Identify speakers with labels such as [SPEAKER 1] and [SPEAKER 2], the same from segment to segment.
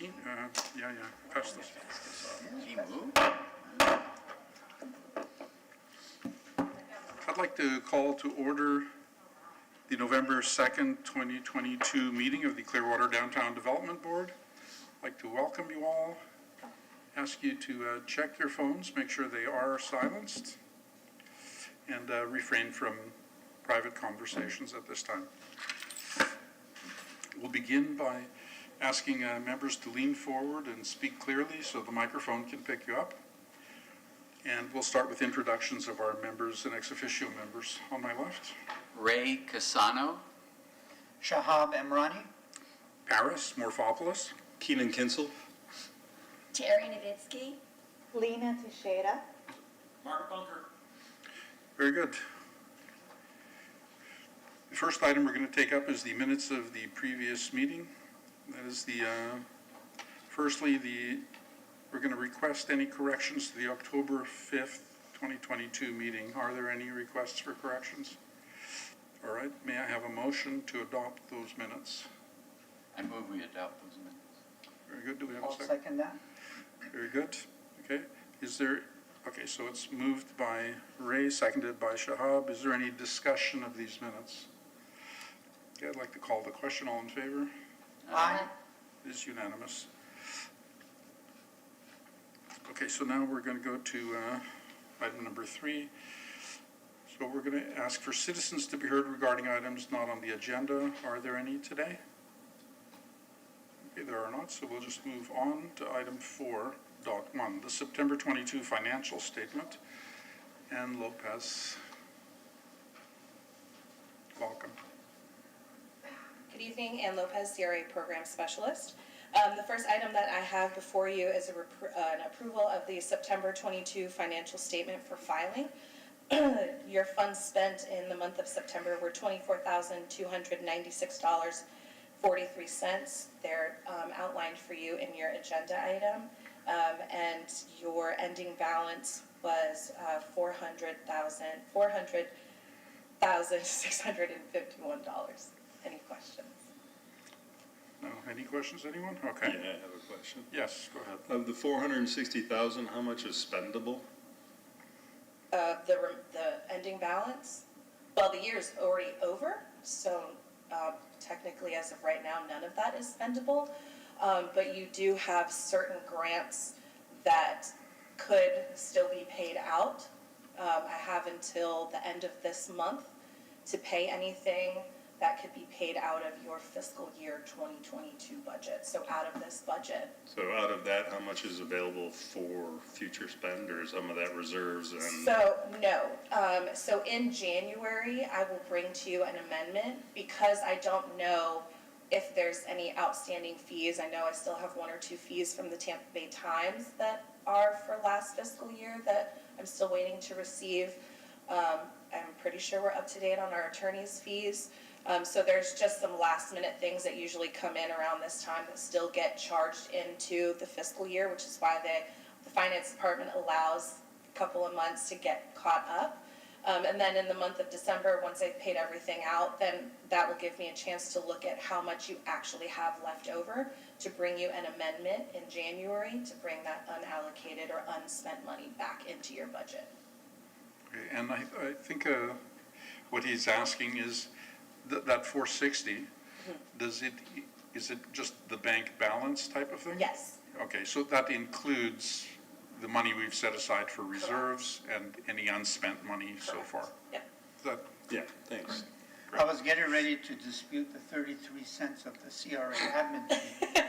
[SPEAKER 1] 14? Yeah, Custis.
[SPEAKER 2] He moved?
[SPEAKER 1] I'd like to call to order the November 2nd, 2022 meeting of the Clearwater Downtown Development Board. I'd like to welcome you all, ask you to check your phones, make sure they are silenced, and refrain from private conversations at this time. We'll begin by asking members to lean forward and speak clearly so the microphone can pick you up. And we'll start with introductions of our members and ex officio members. On my left,
[SPEAKER 2] Ray Casano.
[SPEAKER 3] Shahab Emrani.
[SPEAKER 1] Paris Morphopoulos.
[SPEAKER 4] Keenan Kinsel.
[SPEAKER 5] Terry Nowitzki.
[SPEAKER 6] Lena Teixeira.
[SPEAKER 4] Mark Bunker.
[SPEAKER 1] Very good. The first item we're going to take up is the minutes of the previous meeting. That is we're going to request any corrections to the October 5th, 2022 meeting. Are there any requests for corrections? All right, may I have a motion to adopt those minutes?
[SPEAKER 2] I move we adopt those minutes.
[SPEAKER 1] Very good, do we have a
[SPEAKER 3] I'll
[SPEAKER 1] second?
[SPEAKER 3] second that.
[SPEAKER 1] Very good, okay. Okay, so it's moved by Ray, seconded by Shahab. Is there any discussion of these minutes? Okay, I'd like to call the question. All in favor?
[SPEAKER 3] Aye.
[SPEAKER 1] It is unanimous. Okay, so now we're going to go to item number 3. So we're going to ask for citizens to be heard regarding items not on the agenda. Are there any today? Okay, there are not, so we'll just move on to item 4.1, the September 22 financial statement. Ann Lopez, welcome.
[SPEAKER 7] Good evening, Ann Lopez, CRA Program Specialist. The first item that I have before you is an approval of the September 22 financial statement for filing. Your funds spent in the month of September were $24,296.43. They're outlined for you in your agenda item, and your ending balance was $400,651. Any questions?
[SPEAKER 1] No, any questions, anyone? Okay.
[SPEAKER 4] Yeah, I have a question.
[SPEAKER 1] Yes, go ahead.
[SPEAKER 4] Of the 460,000, how much is spendable?
[SPEAKER 7] The ending balance? Well, the year's already over, so technically as of right now, none of that is spendable. But you do have certain grants that could still be paid out. I have until the end of this month to pay anything that could be paid out of your fiscal year 2022 budget, so out of this budget.
[SPEAKER 4] So out of that, how much is available for future spend, or some of that reserves? And
[SPEAKER 7] So, no. So in January, I will bring to you an amendment because I don't know if there's any outstanding fees. I know I still have 1 or 2 fees from the Tampa Bay Times that are for last fiscal year that I'm still waiting to receive. I'm pretty sure we're up to date on our attorney's fees. So there's just some last minute things that usually come in around this time that still get charged into the fiscal year, which is why the finance department allows a couple of months to get caught up. And then in the month of December, once I've paid everything out, then that will give me a chance to look at how much you actually have left over to bring you an amendment in January to bring that unallocated or unspent money back into your budget.
[SPEAKER 1] Okay, and I think what he's asking is that 460, is it just the bank balance type of thing?
[SPEAKER 7] Yes.
[SPEAKER 1] Okay, so that includes the money we've set aside for reserves and any unspent money so far?
[SPEAKER 7] Yep.
[SPEAKER 4] yeah, thanks.
[SPEAKER 3] I was getting ready to dispute the 33 cents of the CRA admin fee.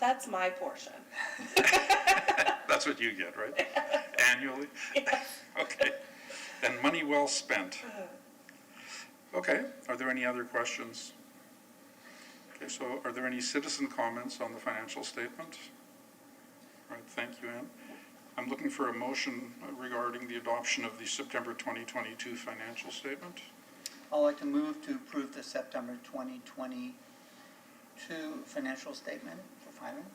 [SPEAKER 7] That's my portion.
[SPEAKER 1] That's what you get, right? Annually?
[SPEAKER 7] Yes.
[SPEAKER 1] Okay. And money well spent. Okay, are there any other questions? Okay, so are there any citizen comments on the financial statement? All right, thank you, Ann. I'm looking for a motion regarding the adoption of the September 2022 financial statement.
[SPEAKER 3] I'd like to move to approve the September 2022 financial statement for filing.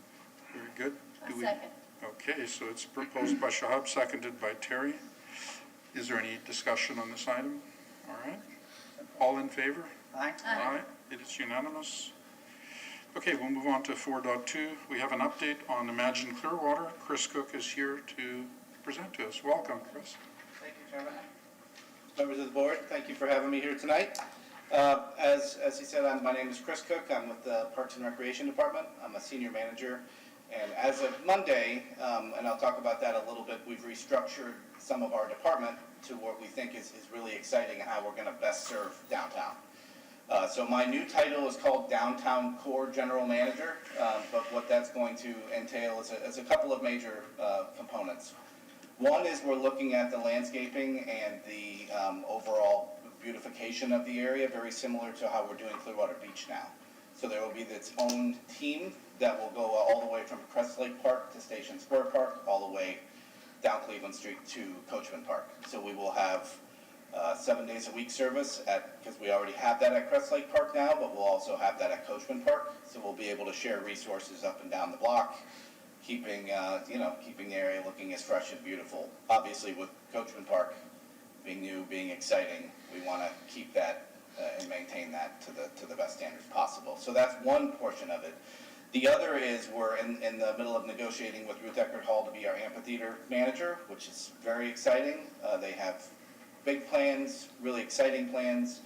[SPEAKER 1] Very good.
[SPEAKER 5] Second.
[SPEAKER 1] Okay, so it's proposed by Shahab, seconded by Terry. Is there any discussion on this item? All right. All in favor?
[SPEAKER 3] Aye.
[SPEAKER 1] Aye. It is unanimous. Okay, we'll move on to 4.2. We have an update on Imagine Clearwater. Chris Cook is here to present to us. Welcome, Chris.
[SPEAKER 8] Thank you, Chairman. Members of the board, thank you for having me here tonight. As he said, my name is Chris Cook. I'm with the Parks and Recreation Department. I'm a senior manager. And as of Monday, and I'll talk about that a little bit, we've restructured some of our department to what we think is really exciting and how we're going to best serve downtown. So my new title is called Downtown Core General Manager, but what that's going to entail is a couple of major components. One is we're looking at the landscaping and the overall beautification of the area, very similar to how we're doing Clearwater Beach now. So there will be its own team that will go all the way from Crest Lake Park to Station Square Park, all the way down Cleveland Street to Coachman Park. So we will have 7 days a week service because we already have that at Crest Lake Park now, but we'll also have that at Coachman Park. So we'll be able to share resources up and down the block, keeping the area looking as fresh and beautiful. Obviously, with Coachman Park being new, being exciting, we want to keep that and maintain that to the best standards possible. So that's one portion of it. The other is we're in the middle of negotiating with Ruth Eckerd Hall to be our amphitheater manager, which is very exciting. They have big plans, really exciting plans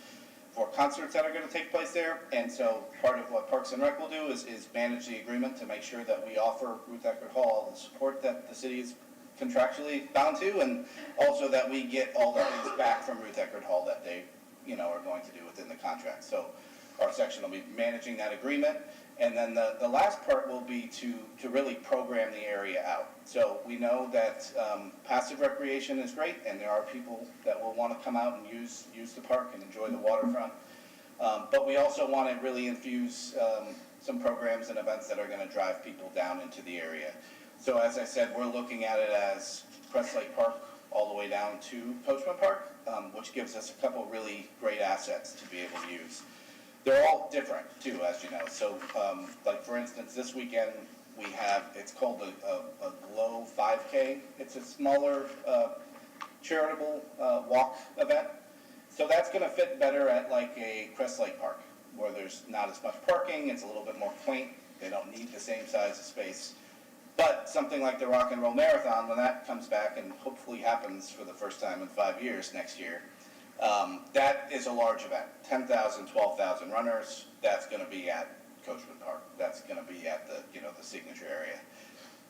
[SPEAKER 8] for concerts that are going to take place there. And so part of what Parks and Rec will do is manage the agreement to make sure that we offer Ruth Eckerd Hall the support that the city is contractually bound to, and also that we get all the things back from Ruth Eckerd Hall that they are going to do within the contract. So our section will be managing that agreement. And then the last part will be to really program the area out. So we know that passive recreation is great, and there are people that will want to come out and use the park and enjoy the waterfront. But we also want to really infuse some programs and events that are going to drive people down into the area. So as I said, we're looking at it as Crest Lake Park all the way down to Coachman Park, which gives us a couple really great assets to be able to use. They're all different too, as you know. So like for instance, this weekend we have, it's called a Glow 5K. It's a smaller charitable walk event. So that's going to fit better at like a Crest Lake Park, where there's not as much parking, it's a little bit more quaint, they don't need the same size of space. But something like the Rock and Roll Marathon, when that comes back and hopefully happens for the first time in 5 years next year, that is a large event, 10,000, 12,000 runners. That's going to be at Coachman Park. That's going to be at the signature area.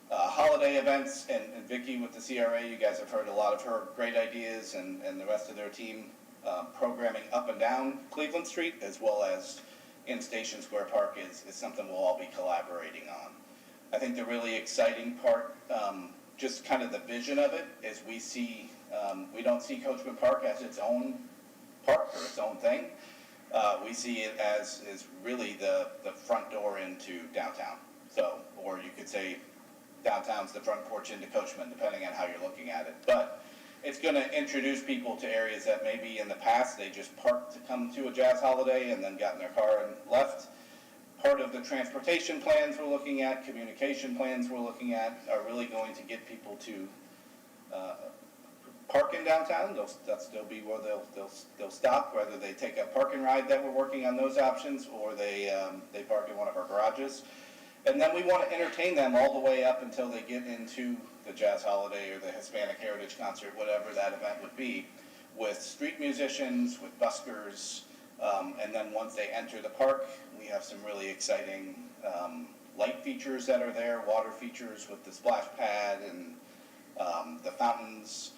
[SPEAKER 8] Holiday events, and Vicki with the CRA, you guys have heard a lot of her great ideas, and the rest of their team programming up and down Cleveland Street, as well as in Station Square Park is something we'll all be collaborating on. I think the really exciting part, just kind of the vision of it, is we don't see Coachman Park as its own park or its own thing. We see it as really the front door into downtown. So, or you could say downtown's the front porch into Coachman, depending on how you're looking at it. But it's going to introduce people to areas that maybe in the past they just parked to come to a jazz holiday and then got in their car and left. Part of the transportation plans we're looking at, communication plans we're looking at, are really going to get people to park in downtown. That's still be where they'll stop, whether they take a parking ride that we're working on those options, or they park in one of our garages. And then we want to entertain them all the way up until they get into the jazz holiday or the Hispanic Heritage Concert, whatever that event would be, with street musicians, with buskers, and then once they enter the park, we have some really exciting light features that are there, water features with the splash pad and the fountains.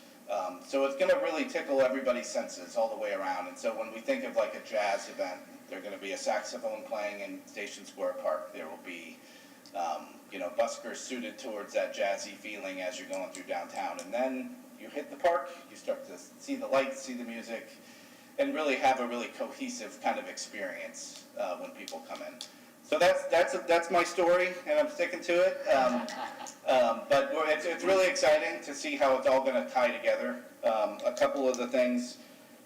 [SPEAKER 8] So it's going to really tickle everybody's senses all the way around. And so when we think of like a jazz event, there's going to be a saxophone playing in Station Square Park. There will be, buskers suited towards that jazzy feeling as you're going through downtown. And then you hit the park, you start to see the lights, see the music, and really have a really cohesive kind of experience when people come in. So that's my story, and I'm sticking to it. But it's really exciting to see how it's all going to tie together. A couple of the things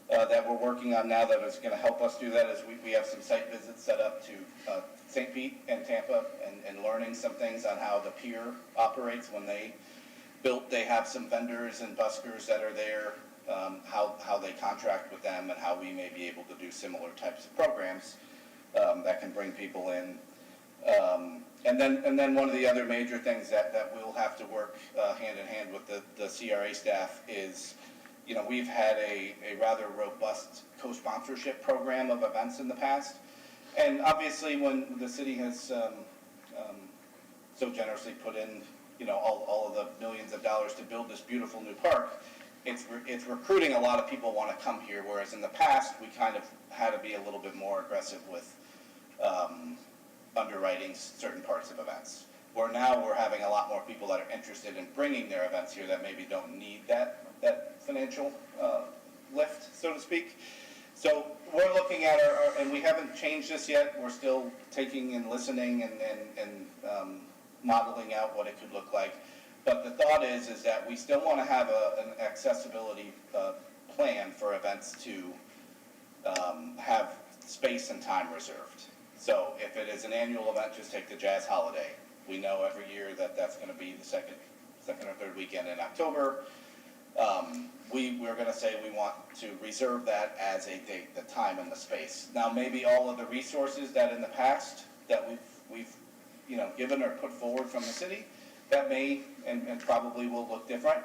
[SPEAKER 8] that we're working on now that is going to help us do that is we have some site visits set up to St. Pete and Tampa, and learning some things on how the pier operates. When they built, they have some vendors and buskers that are there, how they contract with them, and how we may be able to do similar types of programs that can bring people in. And then one of the other major things that we'll have to work hand in hand with the CRA staff is, we've had a rather robust co-sponsorship program of events in the past. And obviously, when the city has so generously put in, all of the millions of dollars to build this beautiful new park, it's recruiting a lot of people want to come here, whereas in the past, we kind of had to be a little bit more aggressive with underwriting certain parts of events. Where now we're having a lot more people that are interested in bringing their events here that maybe don't need that financial lift, so to speak. So we're looking at and we haven't changed this yet. We're still taking and listening and modeling out what it could look like. But the thought is that we still want to have an accessibility plan for events to have space and time reserved. So if it is an annual event, just take the Jazz Holiday. We know every year that that's going to be the second or third weekend in October. We're going to say we want to reserve that as a date, the time and the space. Now, maybe all of the resources that in the past that we've given or put forward from the city, that may and probably will look different.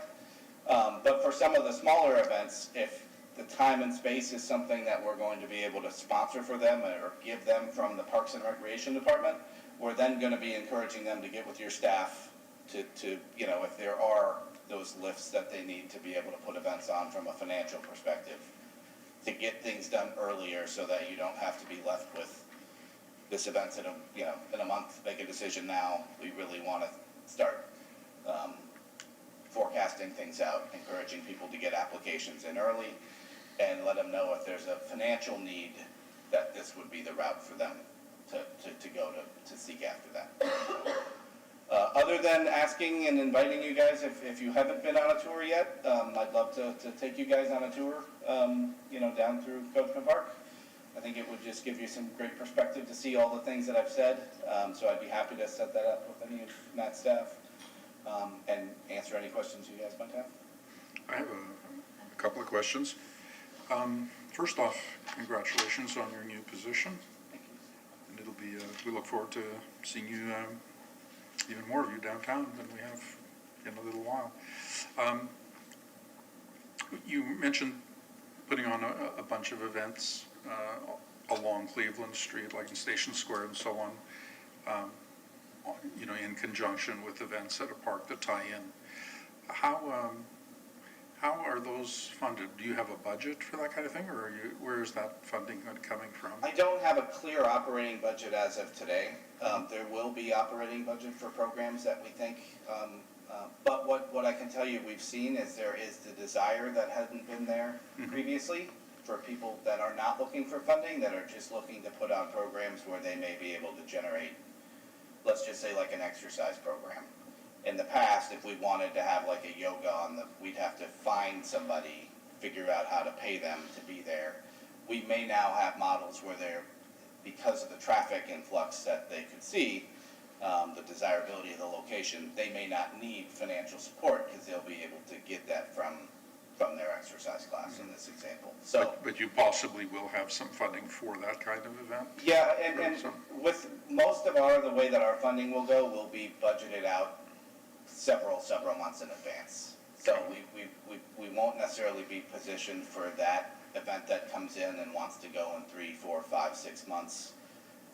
[SPEAKER 8] But for some of the smaller events, if the time and space is something that we're going to be able to sponsor for them or give them from the Parks and Recreation Department, we're then going to be encouraging them to get with your staff to if there are those lifts that they need to be able to put events on from a financial perspective, to get things done earlier so that you don't have to be left with this event in a month. Make a decision now. We really want to start forecasting things out, encouraging people to get applications in early, and let them know if there's a financial need that this would be the route for them to go to seek after that. Other than asking and inviting you guys, if you haven't been on a tour yet, I'd love to take you guys on a tour, down through Coachman Park. I think it would just give you some great perspective to see all the things that I've said. So I'd be happy to set that up with any of Matt's staff and answer any questions you guys might have.
[SPEAKER 1] I have a couple of questions. First off, congratulations on your new position.
[SPEAKER 8] Thank you.
[SPEAKER 1] And it'll be, we look forward to seeing you, even more of you downtown than we have in a little while. You mentioned putting on a bunch of events along Cleveland Street, like in Station Square and so on, in conjunction with events at a park that tie in. How are those funded? Do you have a budget for that kind of thing, or where is that funding coming from?
[SPEAKER 8] I don't have a clear operating budget as of today. There will be operating budget for programs that we think, but what I can tell you we've seen is there is the desire that hadn't been there previously for people that are not looking for funding, that are just looking to put on programs where they may be able to generate, let's just say like an exercise program. In the past, if we wanted to have like a yoga we'd have to find somebody, figure out how to pay them to be there. We may now have models where because of the traffic influx that they could see, the desirability of the location, they may not need financial support because they'll be able to get that from their exercise class in this example. So,
[SPEAKER 1] but you possibly will have some funding for that kind of event?
[SPEAKER 8] yeah, and with most of the way that our funding will go, will be budgeted out several months in advance. So we won't necessarily be positioned for that event that comes in and wants to go in 3, 4, 5, 6 months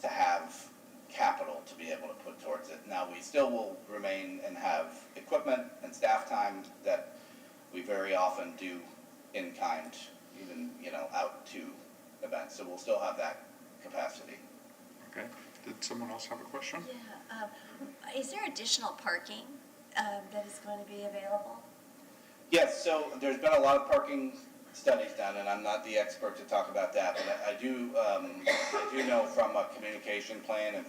[SPEAKER 8] to have capital to be able to put towards it. Now, we still will remain and have equipment and staff time that we very often do in kind, even out to events. So we'll still have that capacity.
[SPEAKER 1] Okay. Did someone else have a question?
[SPEAKER 5] Yeah, is there additional parking that is going to be available?
[SPEAKER 8] Yes, so there's been a lot of parking studies done, and I'm not the expert to talk about that, but I do know from a communication plan and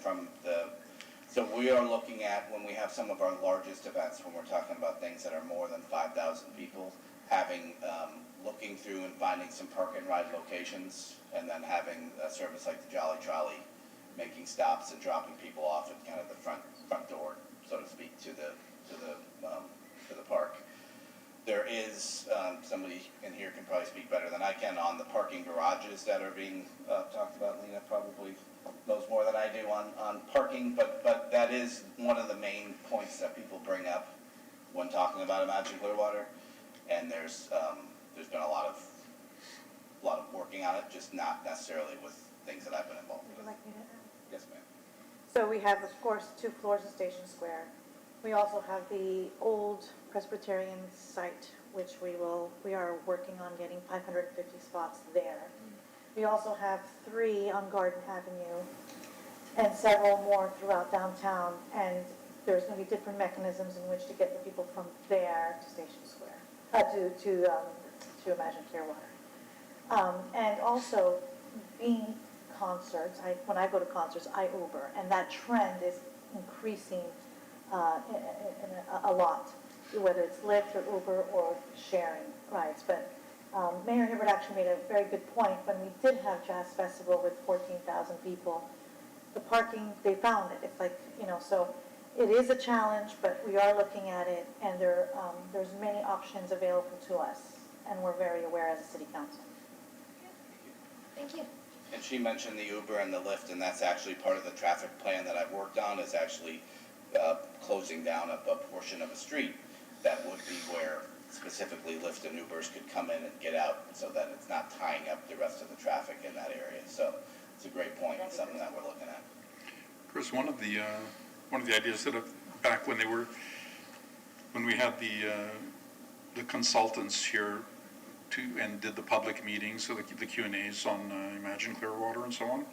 [SPEAKER 8] so we are looking at, when we have some of our largest events, when we're talking about things that are more than 5,000 people, looking through and finding some park and ride locations, and then having a service like the Jolly Trolley, making stops and dropping people off at kind of the front door, so to speak, to the park. There is, somebody in here can probably speak better than I can on the parking garages that are being talked about. Lena probably knows more than I do on parking, but that is one of the main points that people bring up when talking about Imagine Clearwater. And there's been a lot of working on it, just not necessarily with things that I've been involved
[SPEAKER 6] Would
[SPEAKER 8] with.
[SPEAKER 6] you like me to add?
[SPEAKER 8] Yes, ma'am.
[SPEAKER 6] So we have, of course, 2 floors of Station Square. We also have the old Presbyterian site, which we are working on getting 550 spots there. We also have 3 on Garden Avenue and several more throughout downtown. And there's going to be different mechanisms in which to get the people from there to Station Square, to Imagine Clearwater. And also, being concerts, when I go to concerts, I Uber, and that trend is increasing a lot, whether it's Lyft or Uber or sharing rides. But Mayor Hibbert actually made a very good point. When we did have Jazz Festival with 14,000 people, the parking, they found it. It's like, so it is a challenge, but we are looking at it, and there's many options available to us, and we're very aware as a city council.
[SPEAKER 5] Thank you.
[SPEAKER 8] And she mentioned the Uber and the Lyft, and that's actually part of the traffic plan that I've worked on, is actually closing down a portion of a street that would be where specifically Lyft and Ubers could come in and get out, so that it's not tying up the rest of the traffic in that area. So it's a great point, and something that we're looking at.
[SPEAKER 1] Chris, one of the ideas that back when we had the consultants here and did the public meetings, so the Q&As on Imagine Clearwater and so on,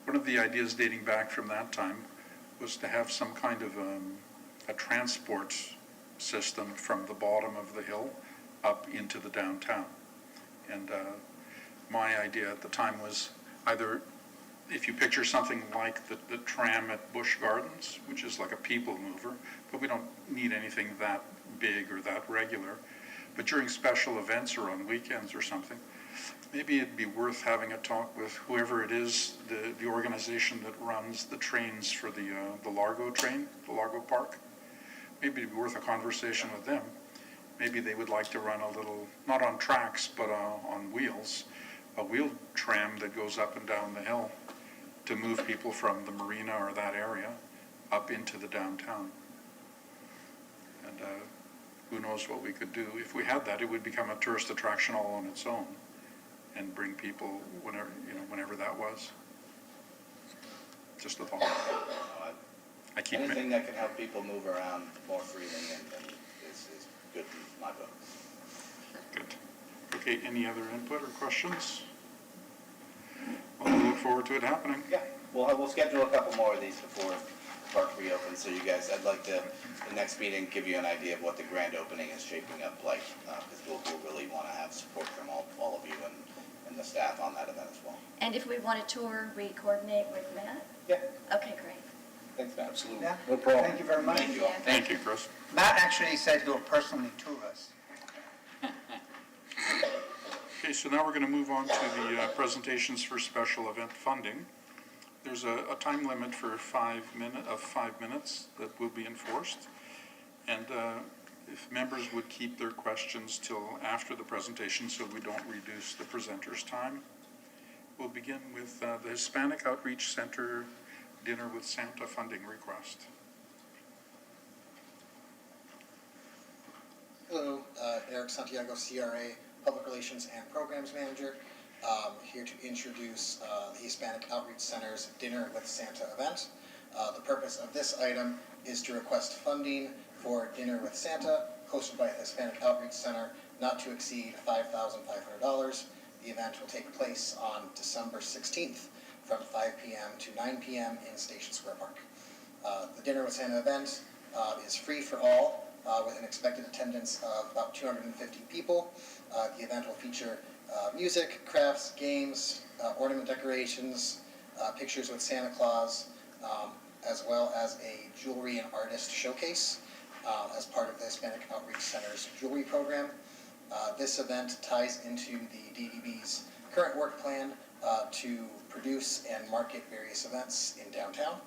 [SPEAKER 1] one of the ideas dating back from that time was to have some kind of a transport system from the bottom of the hill up into the downtown. And my idea at the time was either, if you picture something like the tram at Busch Gardens, which is like a people mover, but we don't need anything that big or that regular, but during special events or on weekends or something, maybe it'd be worth having a talk with whoever it is, the organization that runs the trains for the Largo train, the Largo Park. Maybe it'd be worth a conversation with them. Maybe they would like to run a little, not on tracks, but on wheels, a wheeled tram that goes up and down the hill to move people from the marina or that area up into the downtown. And who knows what we could do. If we had that, it would become a tourist attraction all on its own and bring people whenever that was. Just a thought.
[SPEAKER 8] Anything that can help people move around more freely and is good in my book.
[SPEAKER 1] Good. Okay, any other input or questions? Well, we look forward to it happening.
[SPEAKER 8] Yeah, we'll schedule a couple more of these before the park reopens. So you guys, I'd like to, the next meeting, give you an idea of what the grand opening is shaping up like, because we'll really want to have support from all of you and the staff on that event as well.
[SPEAKER 5] And if we want a tour, we coordinate with Matt?
[SPEAKER 8] Yeah,
[SPEAKER 5] Okay, great.
[SPEAKER 8] thanks, Matt. Absolutely.
[SPEAKER 3] Yeah.
[SPEAKER 8] No problem.
[SPEAKER 3] Thank you very much.
[SPEAKER 8] Thank you all.
[SPEAKER 1] Thank you, Chris.
[SPEAKER 3] Matt actually said he'll personally tour us.
[SPEAKER 1] Okay, so now we're going to move on to the presentations for special event funding. There's a time limit for 5 minutes that will be enforced. And if members would keep their questions till after the presentation so we don't reduce the presenter's time. We'll begin with the Hispanic Outreach Center Dinner with Santa funding request.
[SPEAKER 9] Hello, Eric Santiago, CRA, Public Relations and Programs Manager, here to introduce the Hispanic Outreach Center's Dinner with Santa event. The purpose of this item is to request funding for Dinner with Santa, hosted by the Hispanic Outreach Center, not to exceed $5,500. The event will take place on December 16th from 5 p.m. to 9 p.m. in Station Square Park. The Dinner with Santa event is free for all, with an expected attendance of about 250 people. The event will feature music, crafts, games, ornament decorations, pictures with Santa Claus, as well as a jewelry and artist showcase as part of the Hispanic Outreach Center's jewelry program. This event ties into the DDB's current work plan to produce and market various events in downtown.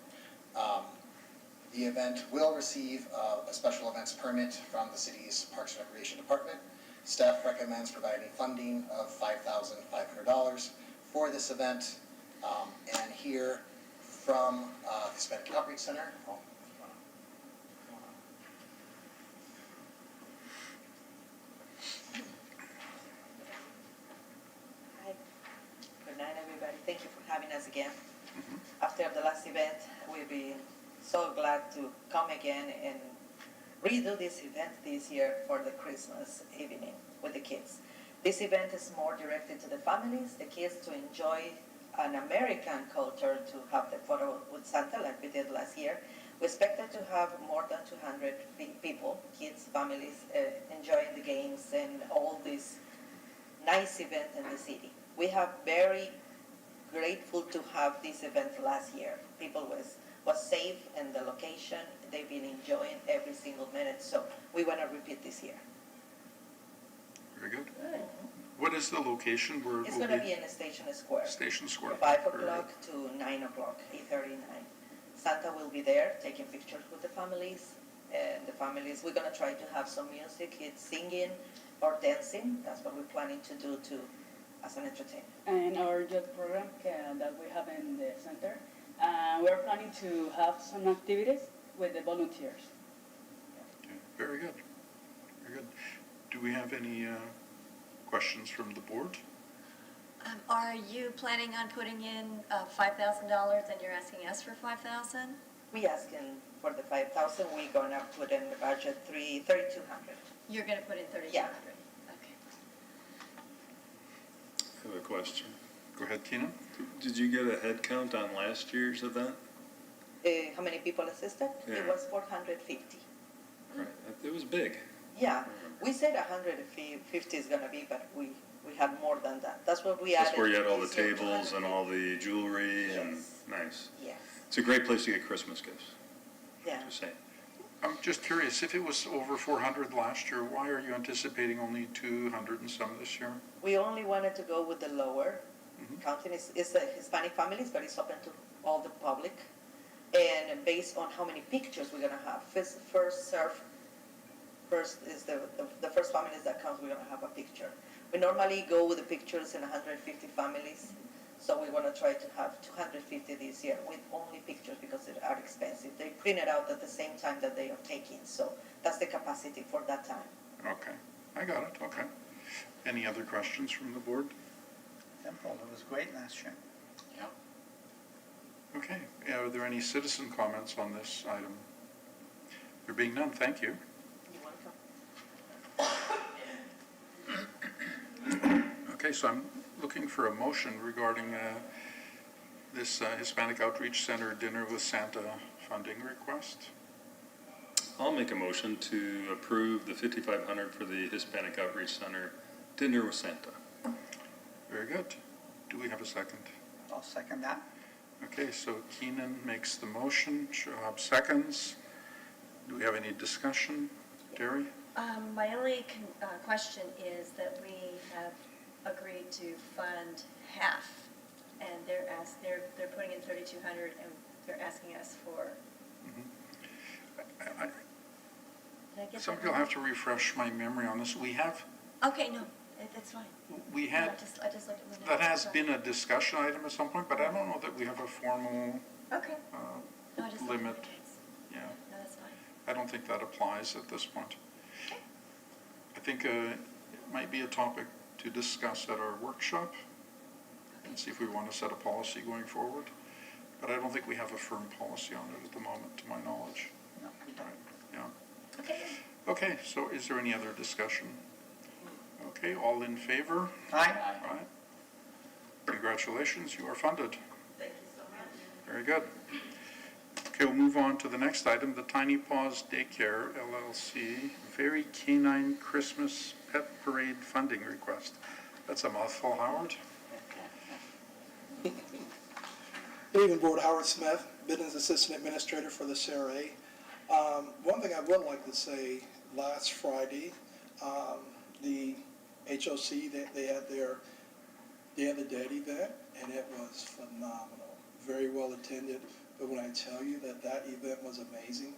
[SPEAKER 9] The event will receive a special events permit from the city's Parks and Recreation Department. Staff recommends providing funding of $5,500 for this event. And here, from Hispanic Outreach Center.
[SPEAKER 10] Hi. Good night, everybody. Thank you for having us again. After the last event, we've been so glad to come again and redo this event this year for the Christmas evening with the kids. This event is more directed to the families, the kids to enjoy an American culture, to have the photo with Santa like we did last year. We expected to have more than 200 people, kids, families, enjoying the games and all this nice event in the city. We have very grateful to have this event last year. People was safe in the location. They've been enjoying every single minute, so we want to repeat this year.
[SPEAKER 1] Very good. What is the location where it
[SPEAKER 10] It's
[SPEAKER 1] will
[SPEAKER 10] going to
[SPEAKER 1] be?
[SPEAKER 10] be in the Station Square.
[SPEAKER 1] Station Square.
[SPEAKER 10] 5
[SPEAKER 1] Very
[SPEAKER 10] o'clock to 9 o'clock, 8:39. Santa will be there taking pictures with the families. And the families, we're going to try to have some music, kids singing or dancing. That's what we're planning to do as an entertainment.
[SPEAKER 11] And our youth program that we have in the center, we're planning to have some activities with the volunteers.
[SPEAKER 1] Okay, very good. Very good. Do we have any questions from the board?
[SPEAKER 5] Are you planning on putting in $5,000 and you're asking us for $5,000?
[SPEAKER 10] We asking for the 5,000. We're going to put in the budget 3,200.
[SPEAKER 5] You're going to put in $3,200?
[SPEAKER 10] Yeah.
[SPEAKER 5] Okay.
[SPEAKER 4] I have a question.
[SPEAKER 1] Go ahead, Keenan.
[SPEAKER 4] Did you get a head count on last year's event?
[SPEAKER 10] How many people assisted? It
[SPEAKER 4] Yeah.
[SPEAKER 10] was 450.
[SPEAKER 4] Right, it was big.
[SPEAKER 10] Yeah, we said 150 is going to be, but we had more than that. That's what we added.
[SPEAKER 4] That's where you had all the
[SPEAKER 10] this year,
[SPEAKER 4] tables and all the jewelry and,
[SPEAKER 10] Yes.
[SPEAKER 4] nice.
[SPEAKER 10] Yes,
[SPEAKER 4] It's a great place to get Christmas gifts,
[SPEAKER 10] yeah.
[SPEAKER 4] just saying.
[SPEAKER 1] I'm just curious, if it was over 400 last year, why are you anticipating only 200 and some this year?
[SPEAKER 10] We only wanted to go with the lower counting. It's the Hispanic families, but it's open to all the public. And based on how many pictures we're going to have, first is the first families that comes, we're going to have a picture. We normally go with the pictures in 150 families, so we want to try to have 250 this year with only pictures because they are expensive. They print it out at the same time that they are taking, so that's the capacity for that time.
[SPEAKER 1] Okay, I got it, okay. Any other questions from the board?
[SPEAKER 3] Simple, it was great last year.
[SPEAKER 2] Yeah.
[SPEAKER 1] Okay, are there any citizen comments on this item? There being none, thank you.
[SPEAKER 10] You're welcome.
[SPEAKER 1] Okay, so I'm looking for a motion regarding this Hispanic Outreach Center Dinner with Santa funding request.
[SPEAKER 4] I'll make a motion to approve the $5,500 for the Hispanic Outreach Center Dinner with Santa.
[SPEAKER 1] Very good. Do we have a second?
[SPEAKER 3] I'll second that.
[SPEAKER 1] Okay, so Keenan makes the motion, Shahab seconds. Do we have any discussion? Terry?
[SPEAKER 5] My only question is that we have agreed to fund half, and they're putting in $3,200, and they're asking us for. Did I get that
[SPEAKER 1] Somebody will
[SPEAKER 5] right?
[SPEAKER 1] have to refresh my memory on this. We have,
[SPEAKER 5] Okay, no, that's fine.
[SPEAKER 1] we
[SPEAKER 5] No,
[SPEAKER 1] had,
[SPEAKER 5] I just looked at my notes.
[SPEAKER 1] that has
[SPEAKER 5] Sorry.
[SPEAKER 1] been a discussion item at some point, but I don't know that we have a formal
[SPEAKER 5] Okay. No, I just looked at my
[SPEAKER 1] limit.
[SPEAKER 5] notes.
[SPEAKER 1] Yeah,
[SPEAKER 5] No, that's fine.
[SPEAKER 1] I don't think that applies at this point. I think it might be a topic to discuss at our workshop and see if we want to set a policy going forward. But I don't think we have a firm policy on it at the moment, to my knowledge.
[SPEAKER 3] No, we don't.
[SPEAKER 1] Yeah.
[SPEAKER 5] Okay.
[SPEAKER 1] Okay, so is there any other discussion? Okay, all in favor?
[SPEAKER 3] Aye.
[SPEAKER 1] Right. Congratulations, you are funded.
[SPEAKER 10] Thank you so much.
[SPEAKER 1] Very good. Okay, we'll move on to the next item, the Tiny Paws Daycare LLC Very Canine Christmas Pet Parade Funding Request. That's a mouthful, Howard.
[SPEAKER 12] Good evening, Board. Howard Smith, Business Assistant Administrator for the CRA. One thing I would like to say, last Friday, the HOC, they had their Day of the Dead event, and it was phenomenal, very well attended. But when I tell you that event was amazing,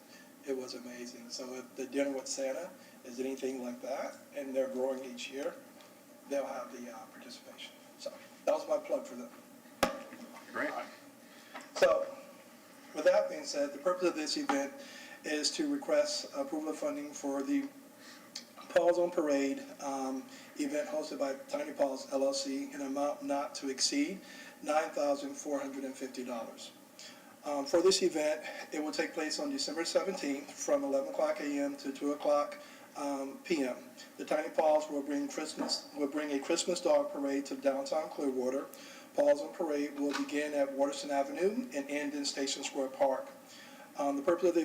[SPEAKER 12] it was amazing. So if the Dinner with Santa is anything like that, and they're growing each year, they'll have the participation. So that was my plug for them.
[SPEAKER 1] Great.
[SPEAKER 12] So being said, the purpose of this event is to request approval of funding for the Paws on Parade event hosted by Tiny Paws LLC in an amount not to exceed $9,450. For this event, it will take place on December 17th from 11 o'clock a.m. to 2 o'clock p.m. The Tiny Paws will bring a Christmas dog parade to downtown Clearwater. Paws on Parade will begin at Waterston Avenue and end in Station Square Park. The purpose of the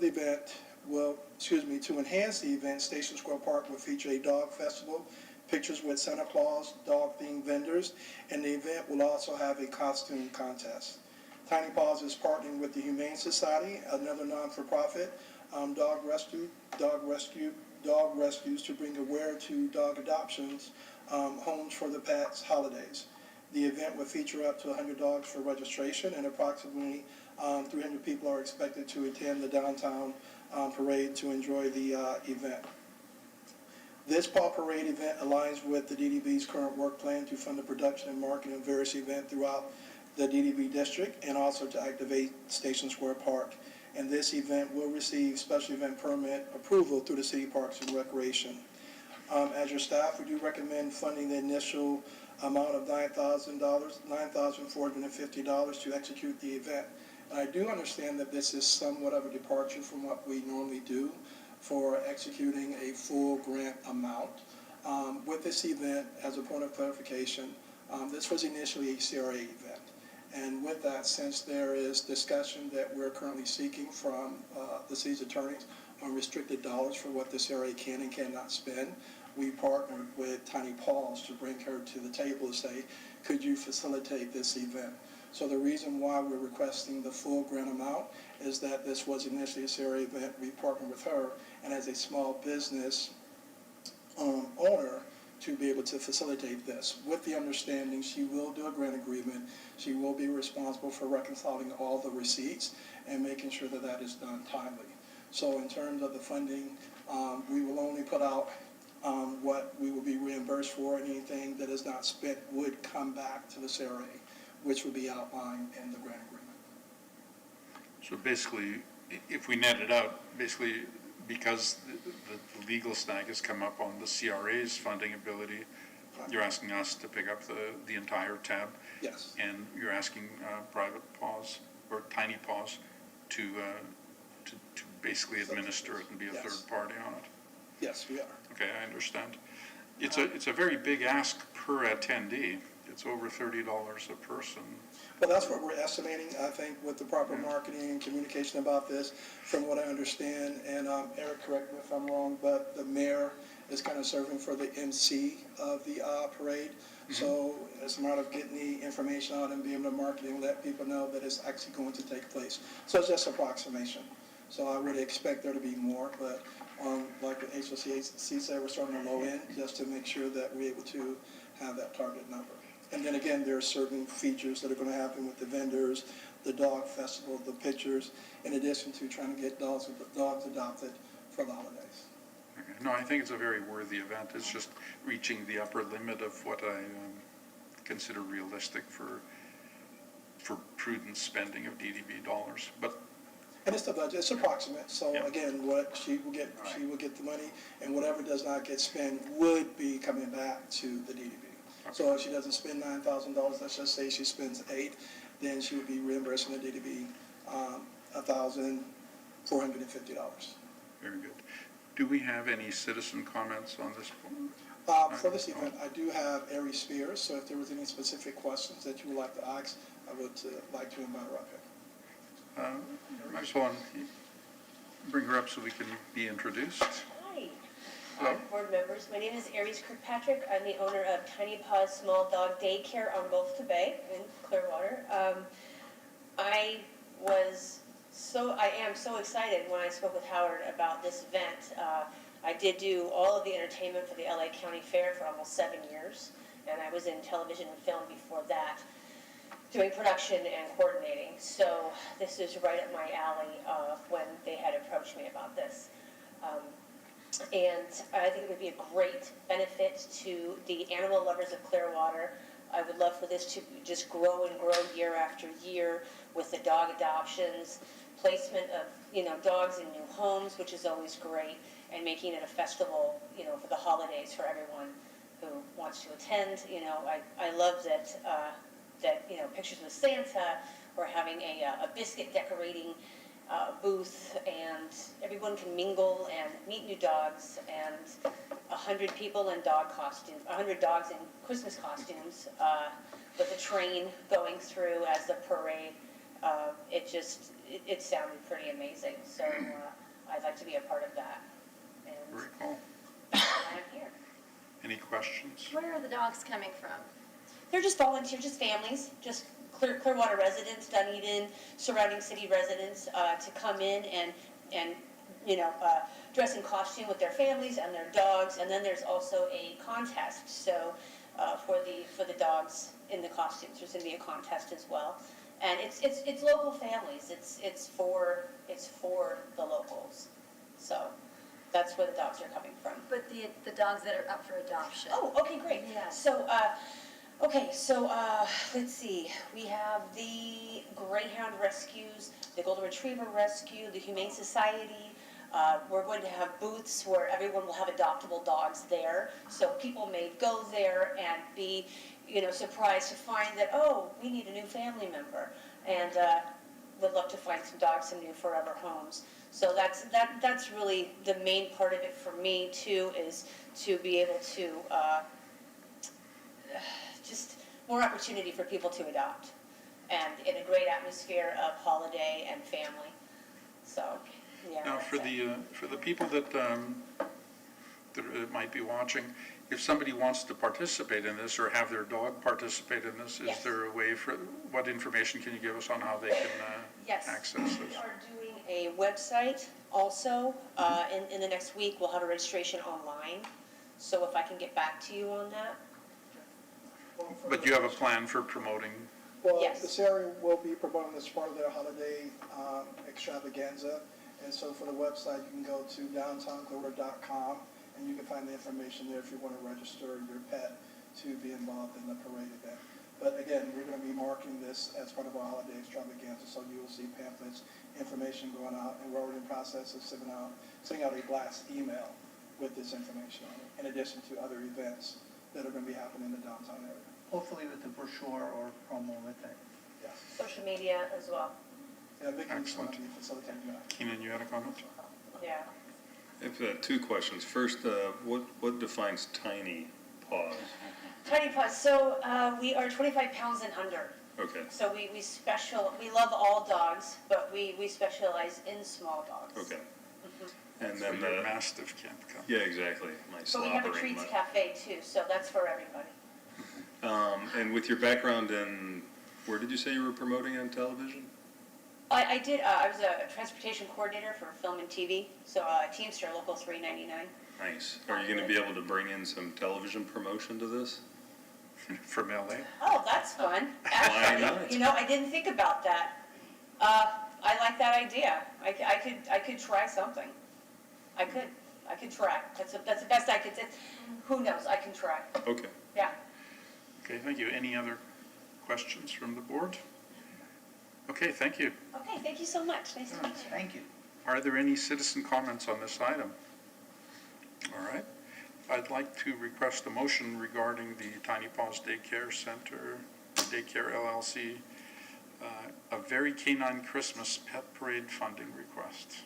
[SPEAKER 12] event will, to enhance the event, Station Square Park will feature a dog festival, pictures with Santa Claus, dog-themed vendors, and the event will also have a costume contest. Tiny Paws is partnering with the Humane Society, another non-for-profit dog rescues to bring awareness to dog adoptions, homes for the pets, holidays. The event will feature up to 100 dogs for registration, and approximately 300 people are expected to attend the downtown parade to enjoy the event. This Paw Parade event aligns with the DDB's current work plan to fund the production and marketing of various events throughout the DDB district and also to activate Station Square Park. And this event will receive special event permit approval through the City Parks and Recreation. As your staff, we do recommend funding the initial amount of $9,450 to execute the event. And I do understand that this is somewhat of a departure from what we normally do for executing a full grant amount. With this event, as a point of clarification, this was initially a CRA event. And with that, since there is discussion that we're currently seeking from the city's attorneys on restricted dollars for what the CRA can and cannot spend, we partnered with Tiny Paws to bring her to the table to say, could you facilitate this event? So the reason why we're requesting the full grant amount is that this was initially a CRA event. We partnered with her, and as a small business owner, to be able to facilitate this, with the understanding she will do a grant agreement, she will be responsible for reconciling all the receipts and making sure that that is done timely. So in terms of the funding, we will only put out what we will be reimbursed for, and anything that is not spent would come back to the CRA, which would be outlined in the grant agreement.
[SPEAKER 1] So basically, if we net it out, basically, because the legal snag has come up on the CRA's funding ability, you're asking us to pick up the entire tab?
[SPEAKER 12] Yes.
[SPEAKER 1] And you're asking Private Paws, or Tiny Paws, to basically administer it and be a third party on it?
[SPEAKER 12] Yes, we are.
[SPEAKER 1] Okay, I understand. It's a very big ask per attendee. It's over $30 a person.
[SPEAKER 12] Well, that's what we're estimating, I think, with the proper marketing and communication about this, from what I understand. And Eric, correct me if I'm wrong, but the mayor is kind of serving for the MC of the parade. Mm-hmm. So it's a matter of getting the information out and being able to market and let people know that it's actually going to take place. So it's just approximation. So I would expect there to be more, but like the HOCAC said, we're starting to low end just to make sure that we're able to have that target number. And then again, there are certain features that are going to happen with the vendors, the dog festival, the pictures, in addition to trying to get dogs adopted for the holidays.
[SPEAKER 1] Okay. No, I think it's a very worthy event. It's just reaching the upper limit of what I consider realistic for prudent spending of DDB dollars. But
[SPEAKER 12] and it's the budget, it's approximate, so
[SPEAKER 1] yeah.
[SPEAKER 12] Again, what she will get, she will get the money, and whatever does not get spent would be coming back to the DDB. Okay. So if she doesn't spend $9,000, let's just say she spends $8,000, then she would be reimbursing the DDB $1,450.
[SPEAKER 1] Very good. Do we have any citizen comments on this one?
[SPEAKER 12] For this event, I do have Aries Spears, so if there was any specific questions that you would like to ask, I would like to invite her up here.
[SPEAKER 1] I just want to bring her up so we can be introduced.
[SPEAKER 13] Hi.
[SPEAKER 1] Hello.
[SPEAKER 13] Board members. My name is Aries Kirkpatrick. I'm the owner of Tiny Paws Small Dog Daycare on Gulf to Bay in Clearwater. I am so excited when I spoke with Howard about this event. I did do all of the entertainment for the LA County Fair for almost 7 years, and I was in television and film before that, doing production and coordinating. So this is right up my alley when they had approached me about this. And I think it would be a great benefit to the animal lovers of Clearwater. I would love for this to just grow and grow year after year with the dog adoptions, placement of, dogs in new homes, which is always great, and making it a festival, for the holidays for everyone who wants to attend. I love that, Pictures with Santa, we're having a biscuit decorating booth, and everyone can mingle and meet new dogs, and 100 people in dog costumes, 100 dogs in Christmas costumes, with a train going through as the parade. It sounded pretty amazing, so I'd like to be a part of that. And
[SPEAKER 1] Very cool.
[SPEAKER 13] I'm here.
[SPEAKER 1] Any questions?
[SPEAKER 5] Where are the dogs coming from?
[SPEAKER 13] They're just volunteers, just families, just Clearwater residents, Dunedin, surrounding city residents, to come in and dress in costume with their families and their dogs. And then there's also a contest. So for the dogs in the costumes, there's going to be a contest as well. And it's local families. It's for the locals. So that's where the dogs are coming from.
[SPEAKER 5] But the dogs that are up for adoption.
[SPEAKER 13] Oh, okay, great.
[SPEAKER 5] Yeah.
[SPEAKER 13] So, let's see. We have the Greyhound Rescues, the Golden Retriever Rescue, the Humane Society. We're going to have booths where everyone will have adoptable dogs there. So people may go there and be, surprised to find that, oh, we need a new family member. And would love to find some dogs, some new forever homes. So that's really the main part of it for me too, is to be able to just more opportunity for people to adopt, and in a great atmosphere of holiday and family. So, yeah.
[SPEAKER 1] Now, for the people that might be watching, if somebody wants to participate in this or have their dog participate in this,
[SPEAKER 13] Yes.
[SPEAKER 1] is there a way what information can you give us on how they can
[SPEAKER 13] Yes.
[SPEAKER 1] access
[SPEAKER 13] We
[SPEAKER 1] this?
[SPEAKER 13] are doing a website also. In the next week, we'll have a registration online. So if I can get back to you on that.
[SPEAKER 1] But you have a plan for promoting?
[SPEAKER 12] Well,
[SPEAKER 13] Yes.
[SPEAKER 12] the CRA will be promoting this part of their holiday extravaganza. And so for the website, you can go to downtownclearwater.com, and you can find the information there if you want to register your pet to be involved in the parade event. But again, we're going to be marketing this as part of our holiday extravaganza, so you will see pamphlets, information going out, and we're already in the process of sending out a blast email with this information on it, in addition to other events that are going to be happening in the downtown area.
[SPEAKER 3] Hopefully with the brochure or promo with it.
[SPEAKER 12] Yes.
[SPEAKER 13] Social media as well.
[SPEAKER 12] Yeah, Vicky's going
[SPEAKER 1] Excellent.
[SPEAKER 12] to be facilitating that.
[SPEAKER 1] Keenan, you had a comment?
[SPEAKER 13] Yeah.
[SPEAKER 4] I have two questions. First, what defines tiny paws?
[SPEAKER 13] Tiny Paws. So we are 25 pounds and under.
[SPEAKER 4] Okay,
[SPEAKER 13] So we love all dogs, but we specialize in small dogs.
[SPEAKER 4] okay.
[SPEAKER 13] Mhm.
[SPEAKER 4] And
[SPEAKER 1] So
[SPEAKER 4] then
[SPEAKER 1] your mastiff can't come.
[SPEAKER 4] yeah, exactly. My
[SPEAKER 13] But we have a
[SPEAKER 4] slobbering
[SPEAKER 13] treats
[SPEAKER 4] mutt.
[SPEAKER 13] cafe too, so that's for everybody.
[SPEAKER 4] And with your background in, where did you say you were promoting on television?
[SPEAKER 13] I did. I was a transportation coordinator for film and TV, so Teamster Local 399.
[SPEAKER 4] Nice. Are you going to be able to bring in some television promotion to this?
[SPEAKER 1] From LA?
[SPEAKER 13] Oh, that's fun.
[SPEAKER 4] Why not?
[SPEAKER 13] I didn't think about that. I like that idea. I could try something. I could try. That's the best I could. Who knows? I can try.
[SPEAKER 4] Okay.
[SPEAKER 13] Yeah.
[SPEAKER 1] Okay, thank you. Any other questions from the board? Okay, thank you.
[SPEAKER 13] Okay. Thank you so much. Nice to meet you.
[SPEAKER 3] Thank you.
[SPEAKER 1] Are there any citizen comments on this item? All right. I'd like to request a motion regarding the Tiny Paws Daycare Center, Daycare LLC, a Very Canine Christmas Pet Parade funding request.